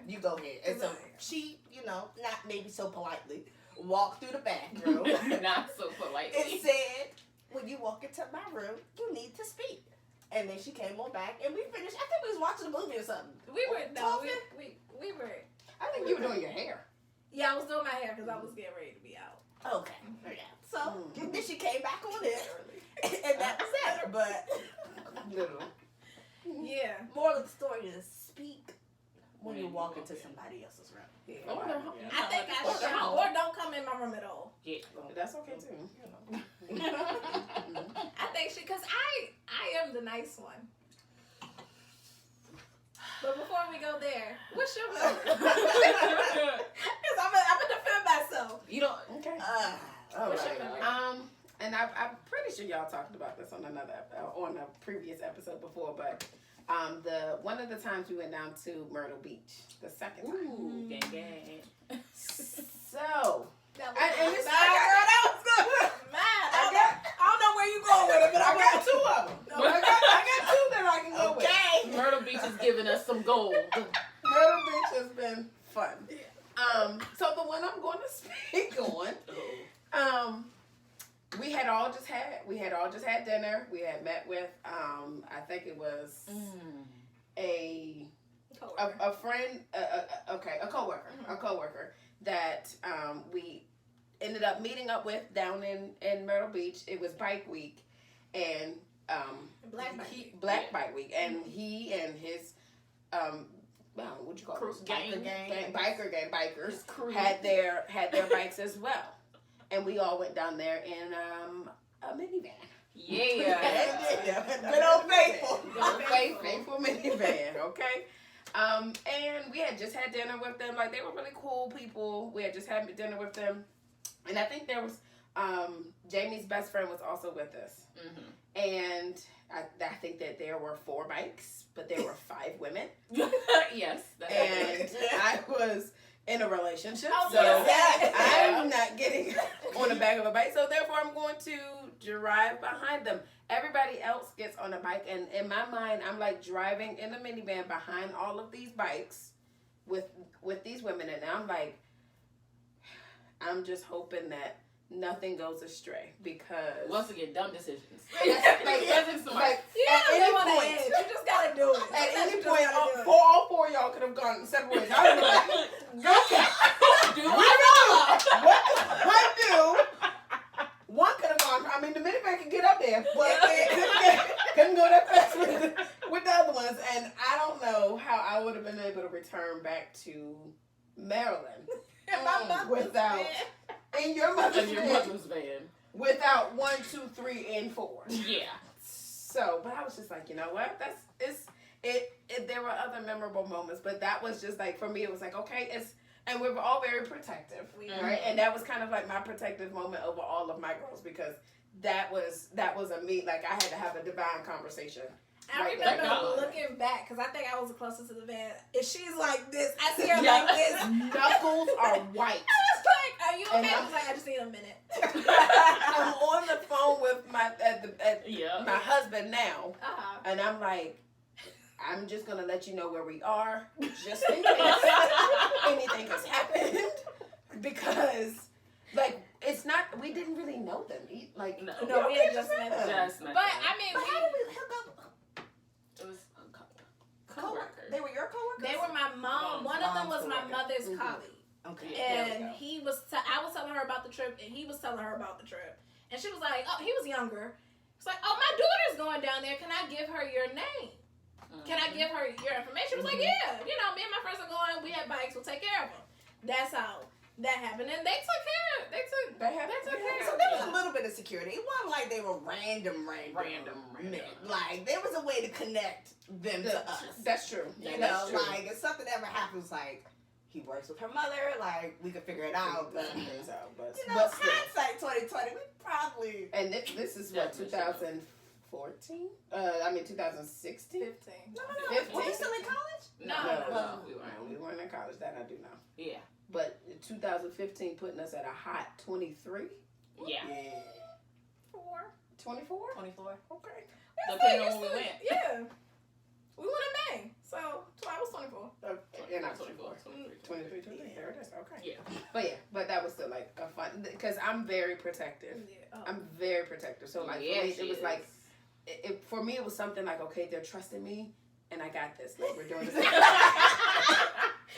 you go ahead. And so she, not maybe so politely, walked through the bathroom. Not so politely. It said, when you walk into my room, you need to speak. And then she came on back, and we finished. I think we was watching a movie or something. We were. I think you were doing your hair. Yeah, I was doing my hair because I was getting ready to be out. Okay. Yeah. So then she came back on it, and that was that. But yeah, moral of the story is speak when you walk into somebody else's room. Yeah. I think I should, or don't come in my room at all. Yeah, that's okay too. I think because I am the nice one. But before we go there, what's your number? Because I'm gonna defend myself. You don't. Okay. What's your number? And I'm pretty sure y'all talked about this on on a previous episode before, but one of the times we went down to Myrtle Beach, the second time. Ooh, gang. So. That that was good. Man, I don't know where you going with it, but I got two of them. I got two that I can go with. Myrtle Beach is giving us some gold. Myrtle Beach has been fun. So the one I'm going to speak on, we had all just had dinner. We had met with I think it was a friend, a coworker that we ended up meeting up with down in Myrtle Beach. It was Bike Week and Black Bike Week, and he and his what you call it? Bikers had their bikes as well, and we all went down there in a minivan. Yeah. Good old faithful. Faithful minivan. Okay. And we had just had dinner with them. Like, they were really cool people. We had just had dinner with them, and I think there was Jame's best friend was also with us, and I think that there were 4 bikes, but there were 5 women. Yes. And I was in a relationship, so yeah. I'm not getting on the back of a bike. So therefore, I'm going to drive behind them. Everybody else gets on a bike, and in my mind, I'm like driving in a minivan behind all of these bikes with these women, and I'm like, I'm just hoping that nothing goes astray, because once again, dumb decisions. You just gotta do it. At any point, all 4 of y'all could have gone separate ways. I was like, okay, what do? One could have gone. I mean, the minivan could get up there, but couldn't go that fast with the other ones. And I don't know how I would have been able to return back to Maryland without. In your mother's van. Without 1, 2, 3, and 4. Yeah. So, but I was just like, you know what? There were other memorable moments, but that was just like, for me, it was like, okay, and we were all very protective, right? And that was kind of like my protective moment over all of my girls, because that was like, I had to have a divine conversation. I remember looking back, because I think I was the closest to the van. If she's like this, I see her like this. Knuckles are white. I was like, are you okay? I was like, I just need a minute. I'm on the phone with my husband now, and I'm like, I'm just going to let you know where we are, just in case anything has happened, because, like, it's not, we didn't really know them. Like, no, we had just met them. But, I mean, how did we hook up? It was co-workers. They were your co-workers? They were my mom. One of them was my mother's colleague. Okay. And I was telling her about the trip, and he was telling her about the trip. And she was like, oh, he was younger. He's like, oh, my daughter's going down there. Can I give her your name? Can I give her your information? She was like, yeah. You know, me and my friends are going. We have bikes. We'll take care of them. That's how that happened. And they took care of it. So there was a little bit of security. It wasn't like they were random men. Like, there was a way to connect them to us. That's true. You know, like, if something ever happens, like, he works with her mother, like, we could figure it out. But, you know, hindsight 2020, we probably... And this is what, 2014? 2016? 15. No. Were you still in college? No. We weren't in college. That I do know. Yeah. But 2015 putting us at a hot 23? Yeah. 24? 24. Okay. Depending on when we went. Yeah. We went in May. So, I was 24. And I'm 24. 23. There it is. Okay. Yeah. But that was still like a fun, because I'm very protective. Yeah. I'm very protective. So like, for me, it was like, for me, it was something like, okay, they're trusting me, and I got this. Like, we're doing this.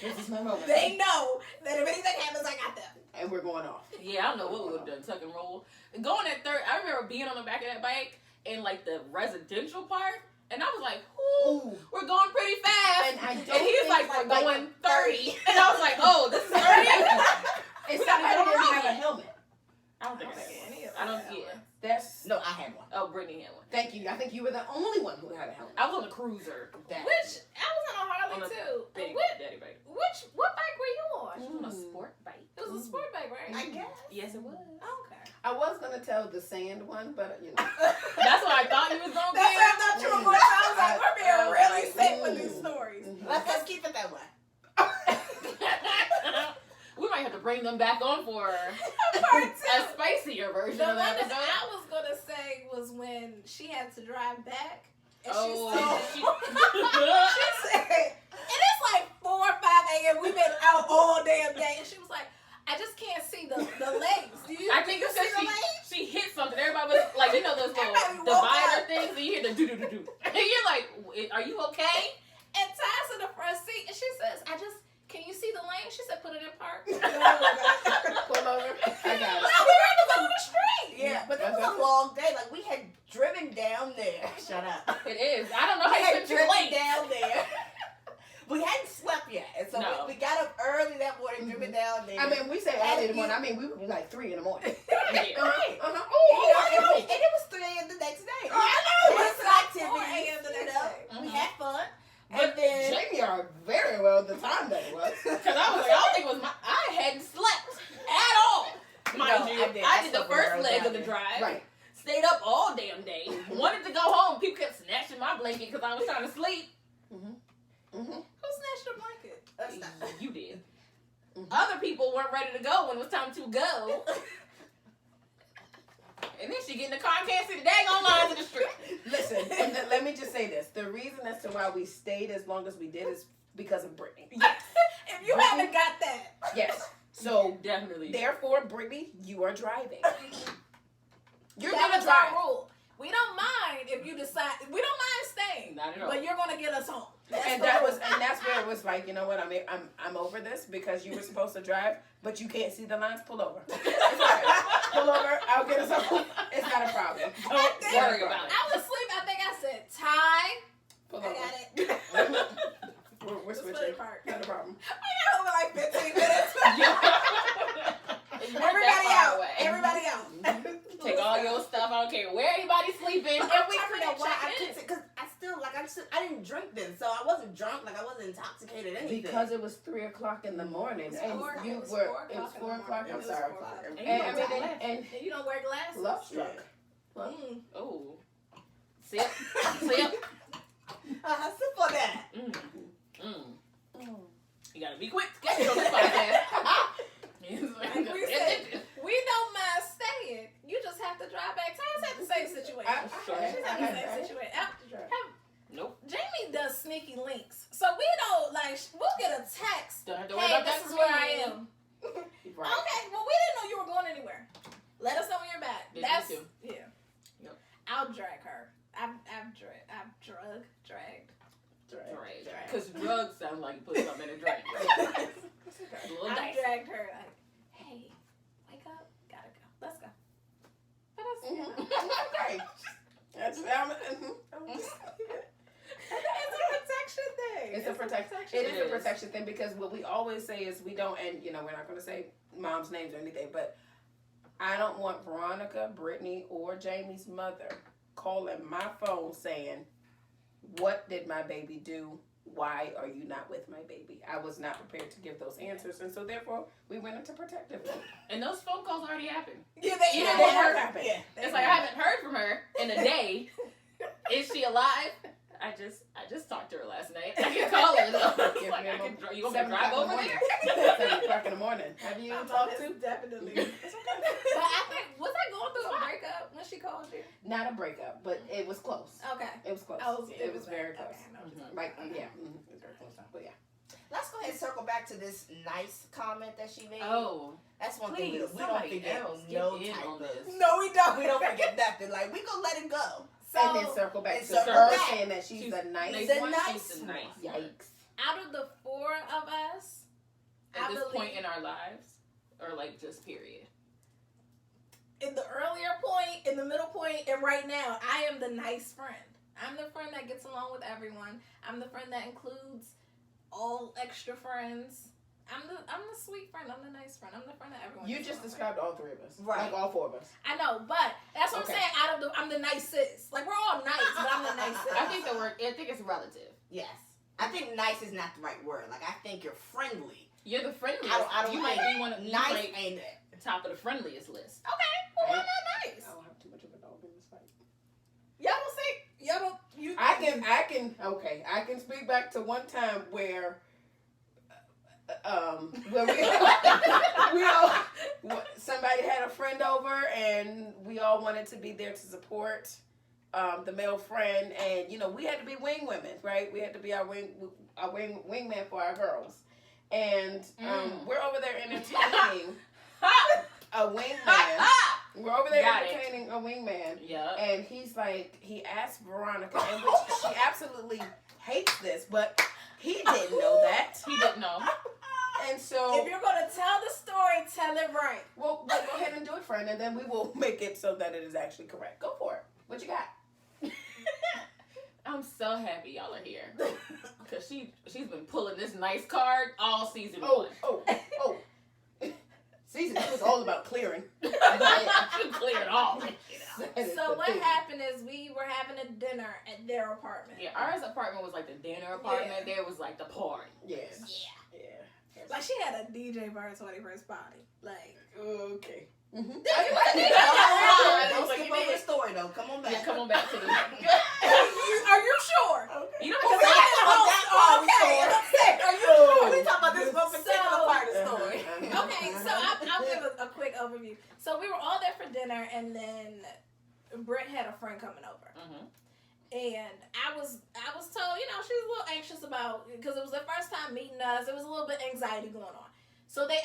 This is my moment. They know that if anything happens, I got them. And we're going off. Yeah, I don't know what we would have done, tuck and roll. Going at third, I remember being on the back of that bike in like the residential part, and I was like, ooh, we're going pretty fast. And he's like, we're going 30. And I was like, oh, this is 30? It's somebody didn't have a helmet. I don't think I had one. I don't get it. No, I had one. Oh, Brittany had one. Thank you. I think you were the only one who had a helmet. I was on a cruiser. I was on a Harley too. Daddy bike. What bike were you on? I was on a sport bike. It was a sport bike, right? I guess. Yes, it was. Okay. I was gonna tell the sand one, but you know. That's what I thought you was gonna That's what I thought you were going to. I was like, we're being really sick with these stories. Let's keep it that way. We might have to bring them back on for a spicier version The of one that that episode. I was going to say was when she had to drive back. And she said, and it's like 4 or 5 a.m. We've been out all damn day. And she was like, I just can't see the legs. I think it's because she hit something. Everybody was like, you know those little divider things, and you hear the do-do-do-do. And you're like, are you okay? And Ty's in the front seat, and she says, can you see the lane? She said, put it in park. Pull over. I got it. No, we were in the middle of the street. Yeah, but that was a long day. Like, we had driven down there. Shut up. It is. I don't know how We you had could driven down there. We hadn't slept out there. I mean, we say early in the morning. I mean, we would be like 3 in the morning. Right. Oh, and it was 3 a.m. the next day. I know. It was like 4 activity. a.m. the next day. We had fun. But And then Jamie are very well the time that it was. Because I was like, I don't think it was I hadn't slept at all. Mind you, I did the first leg of the drive. Right. Stayed up all damn day. Wanted to go home. People kept snatching my blanket because I was trying to sleep. Who snatched your blanket? that's not, You did. Other people weren't ready to go when it was time to go. And then she get in the car and can't see the daggone lines in the street. Listen, and let me just say this. The reason as to why we stayed as long as we did is because of Brittany. Yes. If you haven't got that. Yes. So, Definitely. therefore, Brittany, you are driving. You're That gonna was drive. our rule. We don't mind if you decide. We don't mind staying, Not at all. but you're gonna get us home. And that's where it was like, you know what? I'm over this because you were supposed to drive, but you can't see the lines. Pull over. It's all right. Pull over. I'll get us home. It's not a problem. Don't worry about it. I was asleep. I think I said Ty. Pull I over. got it. We're The switching. funny part. Not a problem. I got home in like 15 minutes. You weren't that Everybody far out. away. Everybody out. Take all your stuff. I don't care where anybody's sleeping. And we I couldn't don't know why I check in. couldn't, because I didn't drink then, so I wasn't drunk, like I wasn't intoxicated, anything. Because it was 3 o'clock in the morning, It's and four- you it was were. 4 It was o'clock in 4 the o'clock. morning. I'm It was sorry. 4 o'clock. And And I mean, and And you don't wear glasses? love struck. Mm. Oh. Sip. Sip. Sip on that. You gotta be quick to get it on this podcast. Like we said, we don't mind staying. You just have to drive back. Ty's had the same situation. She's had the same situation. Nope. Jamie does sneaky links. So we don't, like, we'll get a text. Don't have to worry Hey, about that this is for where me. I am. Right. Okay, well, we didn't know you were going anywhere. Let us know when you're back. Did That's, me too. yeah. Yep. I'll drag her. I've dragged. Because drugs sound like you put something in a drink. A little I've dice. dragged her, like, hey, wake up. Gotta go. Let's go. But Okay. That's it's a protection thing. It's a protection. It is a protection thing because what we always say is we don't, and we're not going to say mom's names or anything, but I don't want Veronica, Brittany, or Jamie's mother calling my phone saying, "What did my baby do? Why are you not with my baby?" I was not prepared to give those answers, and so therefore we went into protective mode. And those phone calls already happened. Yeah, they have happened. Yeah, It's like I haven't heard from her in a day. Is she alive? I just talked to her last night. I can call her though. It's like, you want me to drive over there? 7 o'clock in the morning. Have you talked to? Definitely. It's okay. But I think, was I going through a breakup when she called you? Not a breakup, but it was close. Okay. It was close. It was very close. Okay, I know what you're Like, talking yeah, about. it was very close. But yeah. Let's go ahead and circle back to this nice comment that she made. Oh, That's one please, thing we don't somebody forget. else No get in type on of. this. No, we don't. We don't forget nothing. Like, we gonna let it go. So, And then circle back and to circle her back. saying that she's a nice The one. nice She's the nice one. Yikes. out of the 4 of us, At I this believe, point in our lives, or like just period. in the earlier point, in the middle point, and right now, I am the nice friend. I'm the friend that gets along with everyone. I'm the friend that includes all extra friends. I'm the sweet friend. I'm the nice friend. I'm the friend that everyone. You gets just along with. described all 3 of us. Right. Like all 4 of us. I know, but that's what Okay. I'm saying. I'm the nicest. Like, we're all nice, but I'm the nicest. I think it's relative. Yes. I think nice is not the right word. Like, I think you're friendly. You're the friendliest. I don't you like might be one of nice like ain't top of the friendliest list. Okay, well, why not nice? I don't have too much of a dog in this fight. Y'all don't say, y'all don't, you. I can speak back to one time where somebody had a friend over and we all wanted to be there to support the male friend, and we had to be wing women, right? We had to be our wingman for our girls, and we're over there entertaining a wingman. We're over there entertaining a wingman. Yeah. And he's like, he asked Veronica, and which she absolutely hates this, but he didn't know that. He didn't know. And so, If you're gonna tell the story, tell it right. well, go ahead and do it, friend, and then we will make it so that it is actually correct. Go for it. What you got? I'm so happy y'all are here. Because she's been pulling this nice card all season one. Oh. season 2 is all about clearing. You cleared all. So what happened is we were having a dinner at their apartment. Yeah, ours apartment was like the dinner apartment. There was like the party. Yes. Yeah. Like she had a DJ for her 21st party. Like, okay. Don't skip over the story though. Come on back. Yeah, come on back to the. Are you sure? You know Because what? I'm Are you sure? We talking about this one particular part of the story. Okay, so I'll give a quick overview. So we were all there for dinner, and then Britt had a friend coming over. Mm-hmm. And I was told, she was a little anxious about, because it was their first time meeting us. There was a little bit of anxiety going on. So they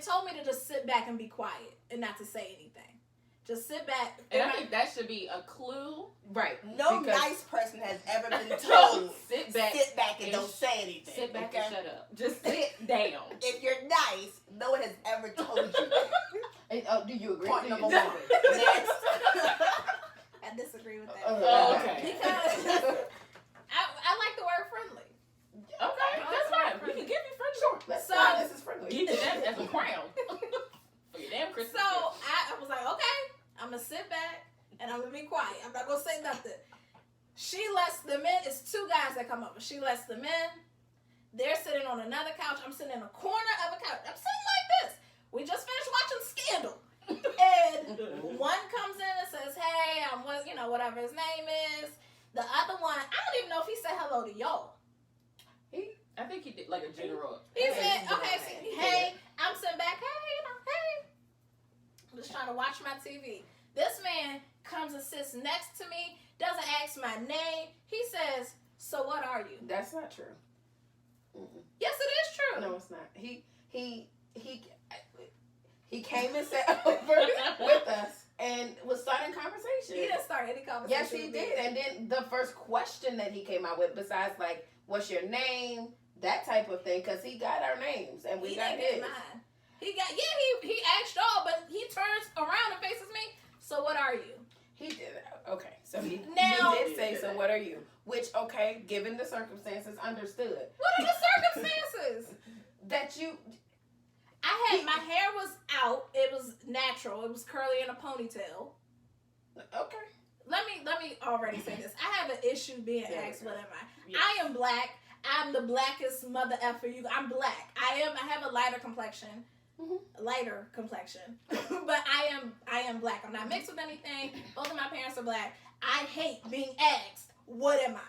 told me to just sit back and be quiet and not to say anything. Just sit back. And I think that should be a clue. Right. No nice person has ever been told sit back and don't say anything. Sit back and shut up. Just sit down. If you're nice, no one has ever told you that. And, do you agree? Point number one. Next. I disagree with that. Okay. Because I like the word friendly. Okay, that's fine. We can give you friendly. Sure. Let's So- this is friendly. Give you that as a crown. For your damn Christmas. So I was like, okay, I'm gonna sit back and I'm gonna be quiet. I'm not gonna say nothing. She lets them in. It's two guys that come over. She lets them in. They're sitting on another couch. I'm sitting in a corner of a couch. I'm sitting like this. We just finished watching Scandal. And one comes in and says, hey, I'm whatever his name is. The other one, I don't even know if he said hello to y'all. I think he did like a general. He said, okay, so, hey, I'm sitting back, hey. I'm just trying to watch my TV. This man comes and sits next to me, doesn't ask my name. He says, so what are you? That's not true. Mm-mm. Yes, it is true. No, it's not. He came and sat over with us and was starting conversation. He didn't start any conversation. Yes, he did. And then the first question that he came out with, besides like, what's your name? That type of thing, because he got our names and we got his. Mine. He asked y'all, but he turns around and faces me. So what are you? He did. Okay, so he Now- did say, so what are you? Which, okay, given the circumstances, understood. What are the circumstances? That you... My hair was out. It was natural. It was curly in a ponytail. Okay. Let me already say this. I have an issue being asked what am I. Yes. I am black. I'm the blackest mother effer you. I'm black. I have a lighter complexion. Mm-hmm. Lighter complexion. But I am black. I'm not mixed with anything. Both of my parents are black. I hate being asked, what am I?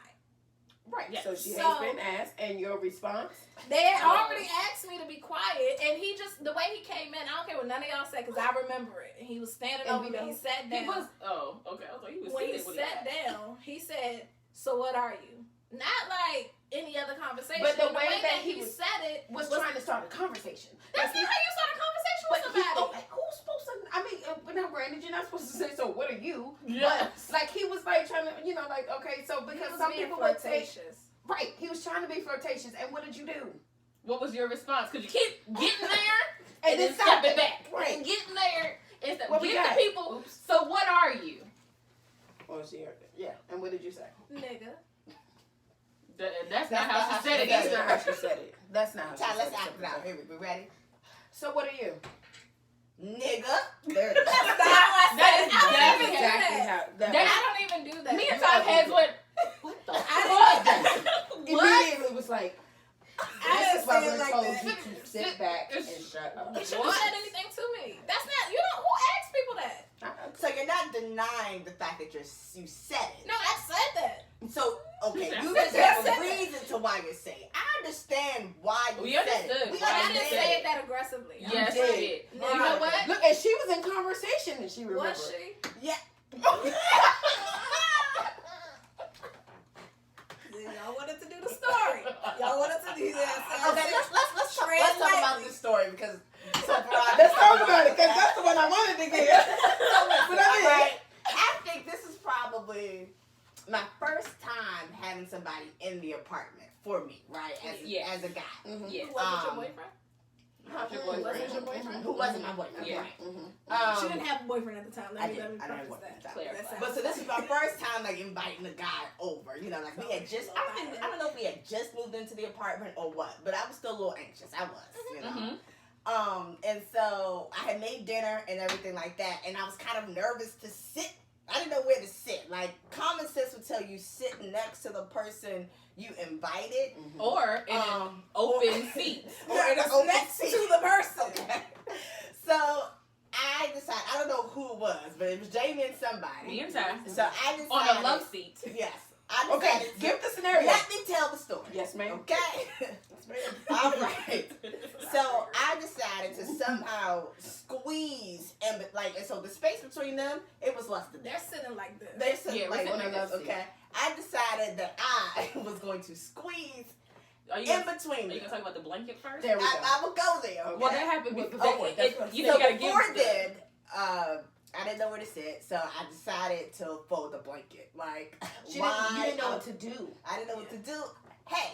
Right. Yes. So she has been asked, and your response? They had already asked me to be quiet, and he just, the way he came in, I don't care what none of y'all said, because I remember it. And he was standing over me. He sat down. He was. Oh, okay. I was like, he was. When he seated sat down, he said, so what are you? Not like any other conversation. But the way that he said it was trying to start a conversation. That's not how you start a conversation with somebody. Who's supposed to? I mean, now granted, you're not supposed to say, so what are you? Yes. But like he was like trying to, like, okay, so because some people would say, right, he was trying to be flirtatious, and what did you do? What was your response? Because you keep getting there And then then stepping back. Right. And getting there and What we get got? the people. Oops. So what are you? Oh, she heard it. Yeah. And what did you say? Nigga. That's not how she said it. That's either. not how she said it. That's not how she Child, said let's it. act it out. Here we go. Ready? So what are you? Nigga. There it is. That is I don't even do Exactly that. how. I don't even do that. Me and Todd heads went, what the I fuck? Immediately was like, I this is why didn't say we it like told that. you to sit back and shut up. You shouldn't have said anything to me. That's not, who asks people that? So you're not denying the fact that you said it. No, I said that. So, okay, you Yes, just have yes. a reason to why you're saying it. I understand why you We said understood. it. We Why I you didn't understand say it. it that aggressively. Yes, did. I did. No, You know what? Look, and she was in conversation and she remembered. Was she? Yeah. Y'all wanted to do the story. Y'all wanted to do that. Okay, let's talk about this story because Let's talk about it because that's the one I wanted to get. But I mean, Alright, I think this is probably my first time having somebody in the apartment for me, right? As a guy. Mhm. Yes. Who was your boyfriend? Your boyfriend. Was your boyfriend? Who wasn't my boyfriend? Yeah. Right. Mhm. She didn't have a boyfriend at the time. I Let me didn't have a preface boyfriend at the that. time. Clarify. But so this is my first time like inviting a guy over. You know, like we had just I don't know if we had just moved into the apartment or what, but I was still a little anxious. I was, you know. Mhm. And so I had made dinner and everything like that, and I was kind of nervous to sit. I didn't know where to sit. Like, common sense would tell you sit next to the person you invited. Or in an open seat. Or in an open next seat. to the person. Okay. So I decided, I don't know who it was, but it was Jame and somebody. Me and Ty. So I decided. On a love seat. Yes. I decided give the scenario. Let me tell the story. Yes, ma'am. Okay. All right. So I decided to somehow squeeze and so the space between them, it was less than that. They're sitting like this. They're sitting like one of this. those. Okay. I decided that I was going to squeeze Are you in gonna, between Are you them. gonna talk about the blanket first? There we go. I will go there. Okay? Well, that happened before. You So gotta before give then, I didn't know where to sit, so I decided to fold the blanket. Like, You didn't know what to do. I didn't know what to do. Hey,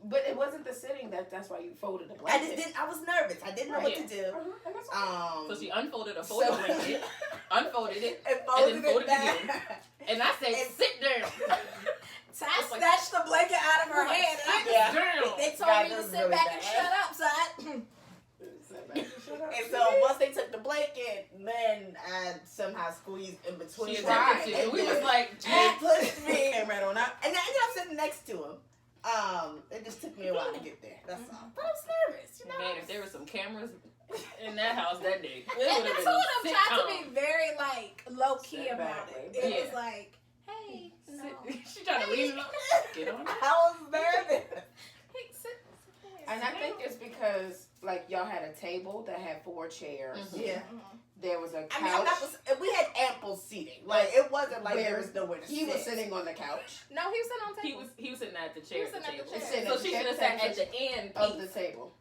But it wasn't the sitting that's why you folded the blanket. I just didn't. I was nervous. I didn't know what to do. And that's okay. So she unfolded a folded blanket, unfolded it, and then folded it back. again. And I said, sit down. Ty snatched the blanket out of her hand. And Sit down. they told God, me to this is sit really back bad. and shut up, son. And so once they took the blanket, then I somehow squeezed in between. She them. attempted to. And We then was like, it pushed me, Came right on up. and I ended up sitting next to him. It just took me a while to get there. That's all. But I was nervous, you know. man, if there were some cameras in that house that day, it And would the have two been of them tried to sitcom. be very like low key Sit about back, it. way It back. was like, hey, no. She tried to lean up. Get on. I was nervous. Hey, sit there. And I think it's because like y'all had a table that had 4 chairs. Yeah. There was a couch. I mean, we had ample seating. Like, it wasn't like there was nowhere to sit. He was sitting on the couch No, he was sitting on the table. He was sitting at the chair. He was sitting at the table. chair. So she should have sat at the end of the table.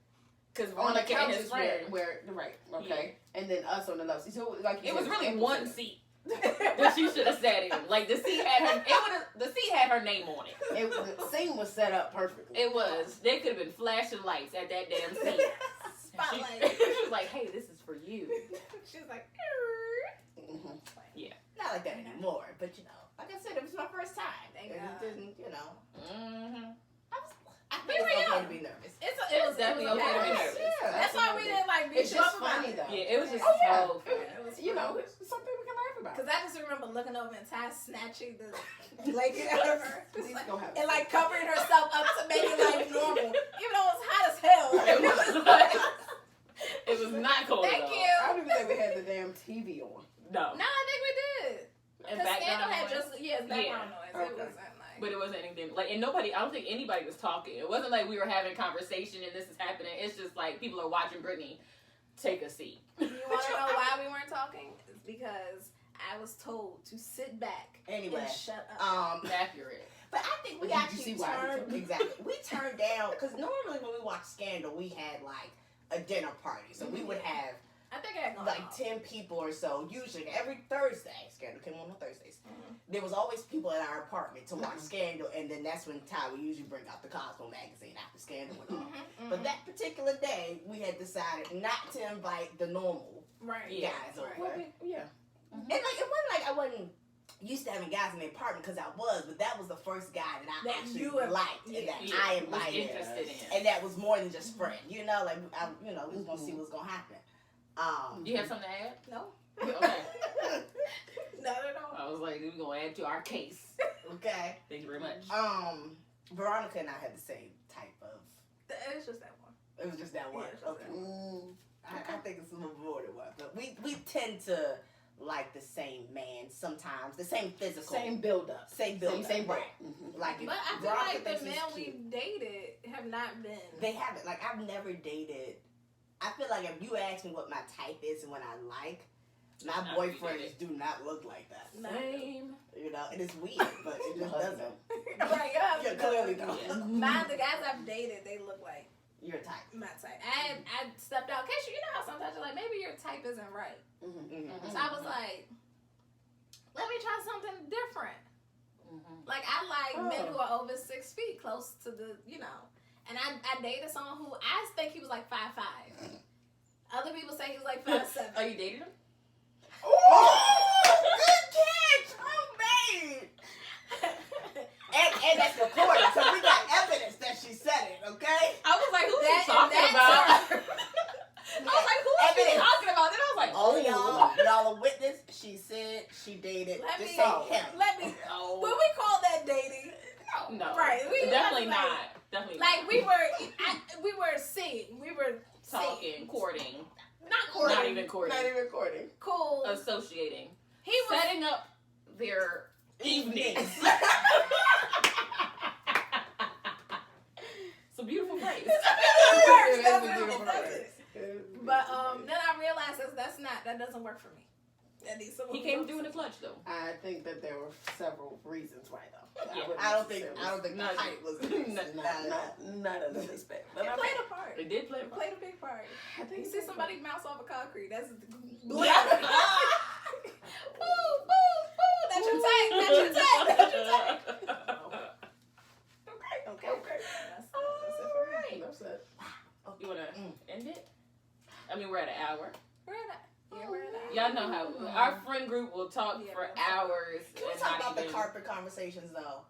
because On the Veronica couch and his is friend. where right, okay. And then us on the left. So like It was really ample one seating. seat that she should have sat in. Like the seat had her. The seat had her name on it. The scene was set up perfectly. It was. There could have been flashing lights at that damn seat. Spotlight. She was like, "Hey, this is for you." She was like, Mm-hmm. Not like that anymore, but you know, like I said, it was my first time. Thank And God. it didn't, you know. Mm-hmm. I We think were it's okay young. to be nervous. it was definitely okay to be nervous. Yeah. That's why we didn't like beat It's you just up about funny it. though. Yeah, it was just Oh, yeah. so funny. It was You know, funny. it's something we can laugh about. Cause I just remember looking over and Ty snatching the blanket out of her Please go have and like covering herself up to make it like normal, even though it was hot as hell. It was not cold at Thank all. you. I don't even think we had the damn TV on. No. No, I think we did. And Cause background Scandal had noise. just background noise. Okay. It wasn't like. But it wasn't anything like, and nobody. I don't think anybody was talking. It wasn't like we were having conversation and this is happening. It's just like people are watching Brittany take a seat. You want to know why we weren't talking? It's because I was told to sit back Anyway, and shut up. Accurate. but I think we Did you actually see why we turned took it? exactly. We turned down because normally when we watch Scandal, we had like a dinner party, so we would have I think I had gone like off. 10 people or so. Usually every Thursday, Scandal came on Thursdays. There was always people at our apartment to watch Scandal, and then that's when Ty would usually bring out the Cosmo magazine after Scandal went on. But that particular day, we had decided not to invite the normal Right. Yeah. guys over. Right. Yeah. And like it wasn't like I wasn't used to having guys in the apartment because I was, but that was the first guy that I That actually you have- liked and that Yeah, I was invited, interested in. and that was more than just friend. You know, like we was gonna see what's gonna happen. Do you have something to add? No. Okay. Not at all. I was like, we're gonna add to our case. Okay. Thank you very much. Veronica and I had the same type of. It's just that one. It was just that one. Yeah, it's just Okay. that I think it's a little more than one, but we tend to like the same man sometimes, the same physical, Same build up. same build, Same right? Mm-hmm. Like, if But I feel Veronica like thinks the he's men cute, we've dated have not been. they haven't. Like, I've never dated. I feel like if you ask me what my type is and what I like, my Not boyfriends really. do not look like that. Same. You know, and it's weird, but it just doesn't. Right, yeah. Yeah, clearly don't. Mine, the guys I've dated, they look like Your type. my type. I stepped out. Cause you know how sometimes you're like, maybe your type isn't right. Mm-hmm. So I was like, let me try something different. Like I like men who are over 6 feet, close to the, you know. And I dated someone who I think he was like 5'5". Other people say he was like 5'7". Oh, you dated him? Oh, good catch! Oh, man! And that's recorded, so we got evidence that she said it, okay? I was like, who's That- she talking and about? that's she said, she dated. Let Just me- say him. Let me. Oh. Will we call that dating? No. Right. Definitely like, not. Definitely Like not. we were seeing. We were Talking, seeing. courting. Not courting. Not even courting. Not even courting. Cool. Associating. He was Setting up their evenings. It's a beautiful phrase. It That's a works, beautiful doesn't phrase. it? But then I realized that doesn't work for me. That needs someone He who came loves through in it. the clutch though. I think that there were several reasons why though. Yeah. I don't think the Not- height was not in this bit. It played a part. It did play a It part. played a big part. I think You see somebody mouse off a concrete. That's Yeah. Boo, boo, boo. That's your type. That's your type. That's your type. Okay. That's it for me. That's it. You wanna end it? I mean, we're at an hour. We're at that. Yeah, we're at that. Y'all know how our friend group will talk Yeah, for that's right. hours. Can we and talk not about the even- carpet conversations though?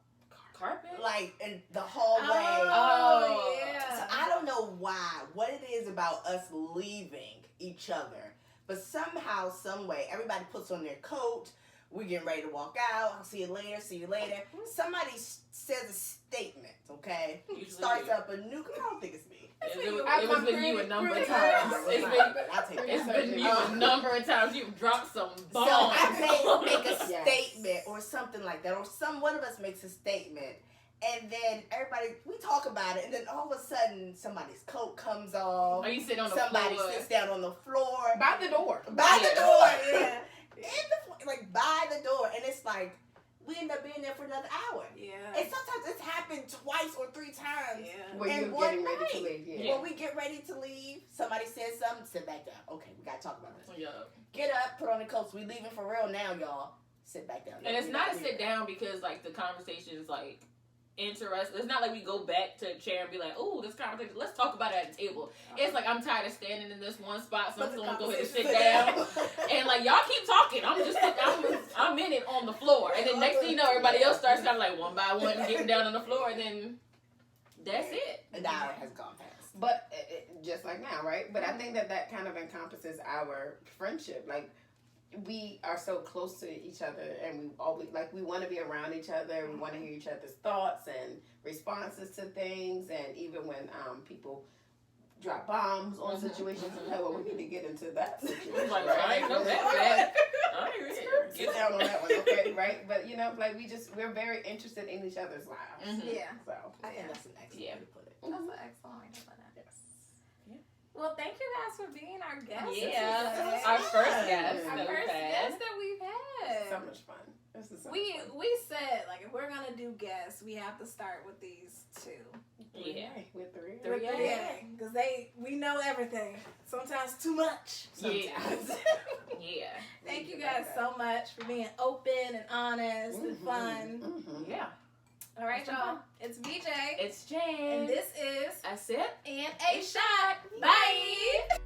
Carpet? Like in the hallway. Oh, yeah. So I don't know why, what it is about us leaving each other, but somehow, some way, everybody puts on their coat. We getting ready to walk out. I'll see you later. See you later. Somebody says a statement. Okay, Usually starts you. up a new. I don't think it's me. It was been you a number of pretty times. good. I'll take It's that. been you a number of times. You've dropped some So bombs. I make a Yes. statement or something like that, or one of us makes a statement, and then everybody we talk about it, and then all of a sudden somebody's coat comes off. Or you sit on the Somebody floor. sits down on the floor By the door. by Yeah. the door, Yeah. like by the door, and it's like we end up being there for another hour. Yeah. And sometimes it's happened twice or three times. Yeah. When And you're one getting ready to night. leave. Yeah. When we get ready to leave, somebody says something, sit back down. Okay, we gotta talk about this. Yeah. Get up, put on the coats. We leaving for real now, y'all. Sit back down. And it's We not a gotta sit leave. down because like the conversation is like interesting. It's not like we go back to a chair and be like, "Oh, this conversation. Let's talk about it at the table." It's like I'm tired of standing in this one spot, so I'm But the just gonna go ahead and sit conversation- down. And like y'all keep talking, I'm in it on the floor, and then next thing you know, everybody else starts kind of like one by one getting down on the floor, and then that's it. An hour has gone past. But just like now, right? But I think that kind of encompasses our friendship. Like, we are so close to each other, and we always we want to be around each other. We want to hear each other's thoughts and responses to things, and even when people drop bombs on situations, well, we need to get into that situation. Like, right? I ain't know that bad. I ain't really- Get down on that one, okay? Right? But we're very interested in each other's lives. Mhm. Yeah. So I think that's an excellent way to put it. That's an excellent way to put it. yes. Well, thank you guys for being our guests. Yeah, today. our first guest Our that we've first had. guest that we've had. So much fun. This is so We much fun. we said like if we're gonna do guests, we have to start with these two. Yeah. With three. Three. Yeah, because we know everything. Sometimes too much. Sometimes. Yeah. Thank you guys so much for being open and honest and fun. Mm-hmm. Yeah. All right, y'all. It's BJ. It's Jane. And this is That's it. And a Shot. Bye.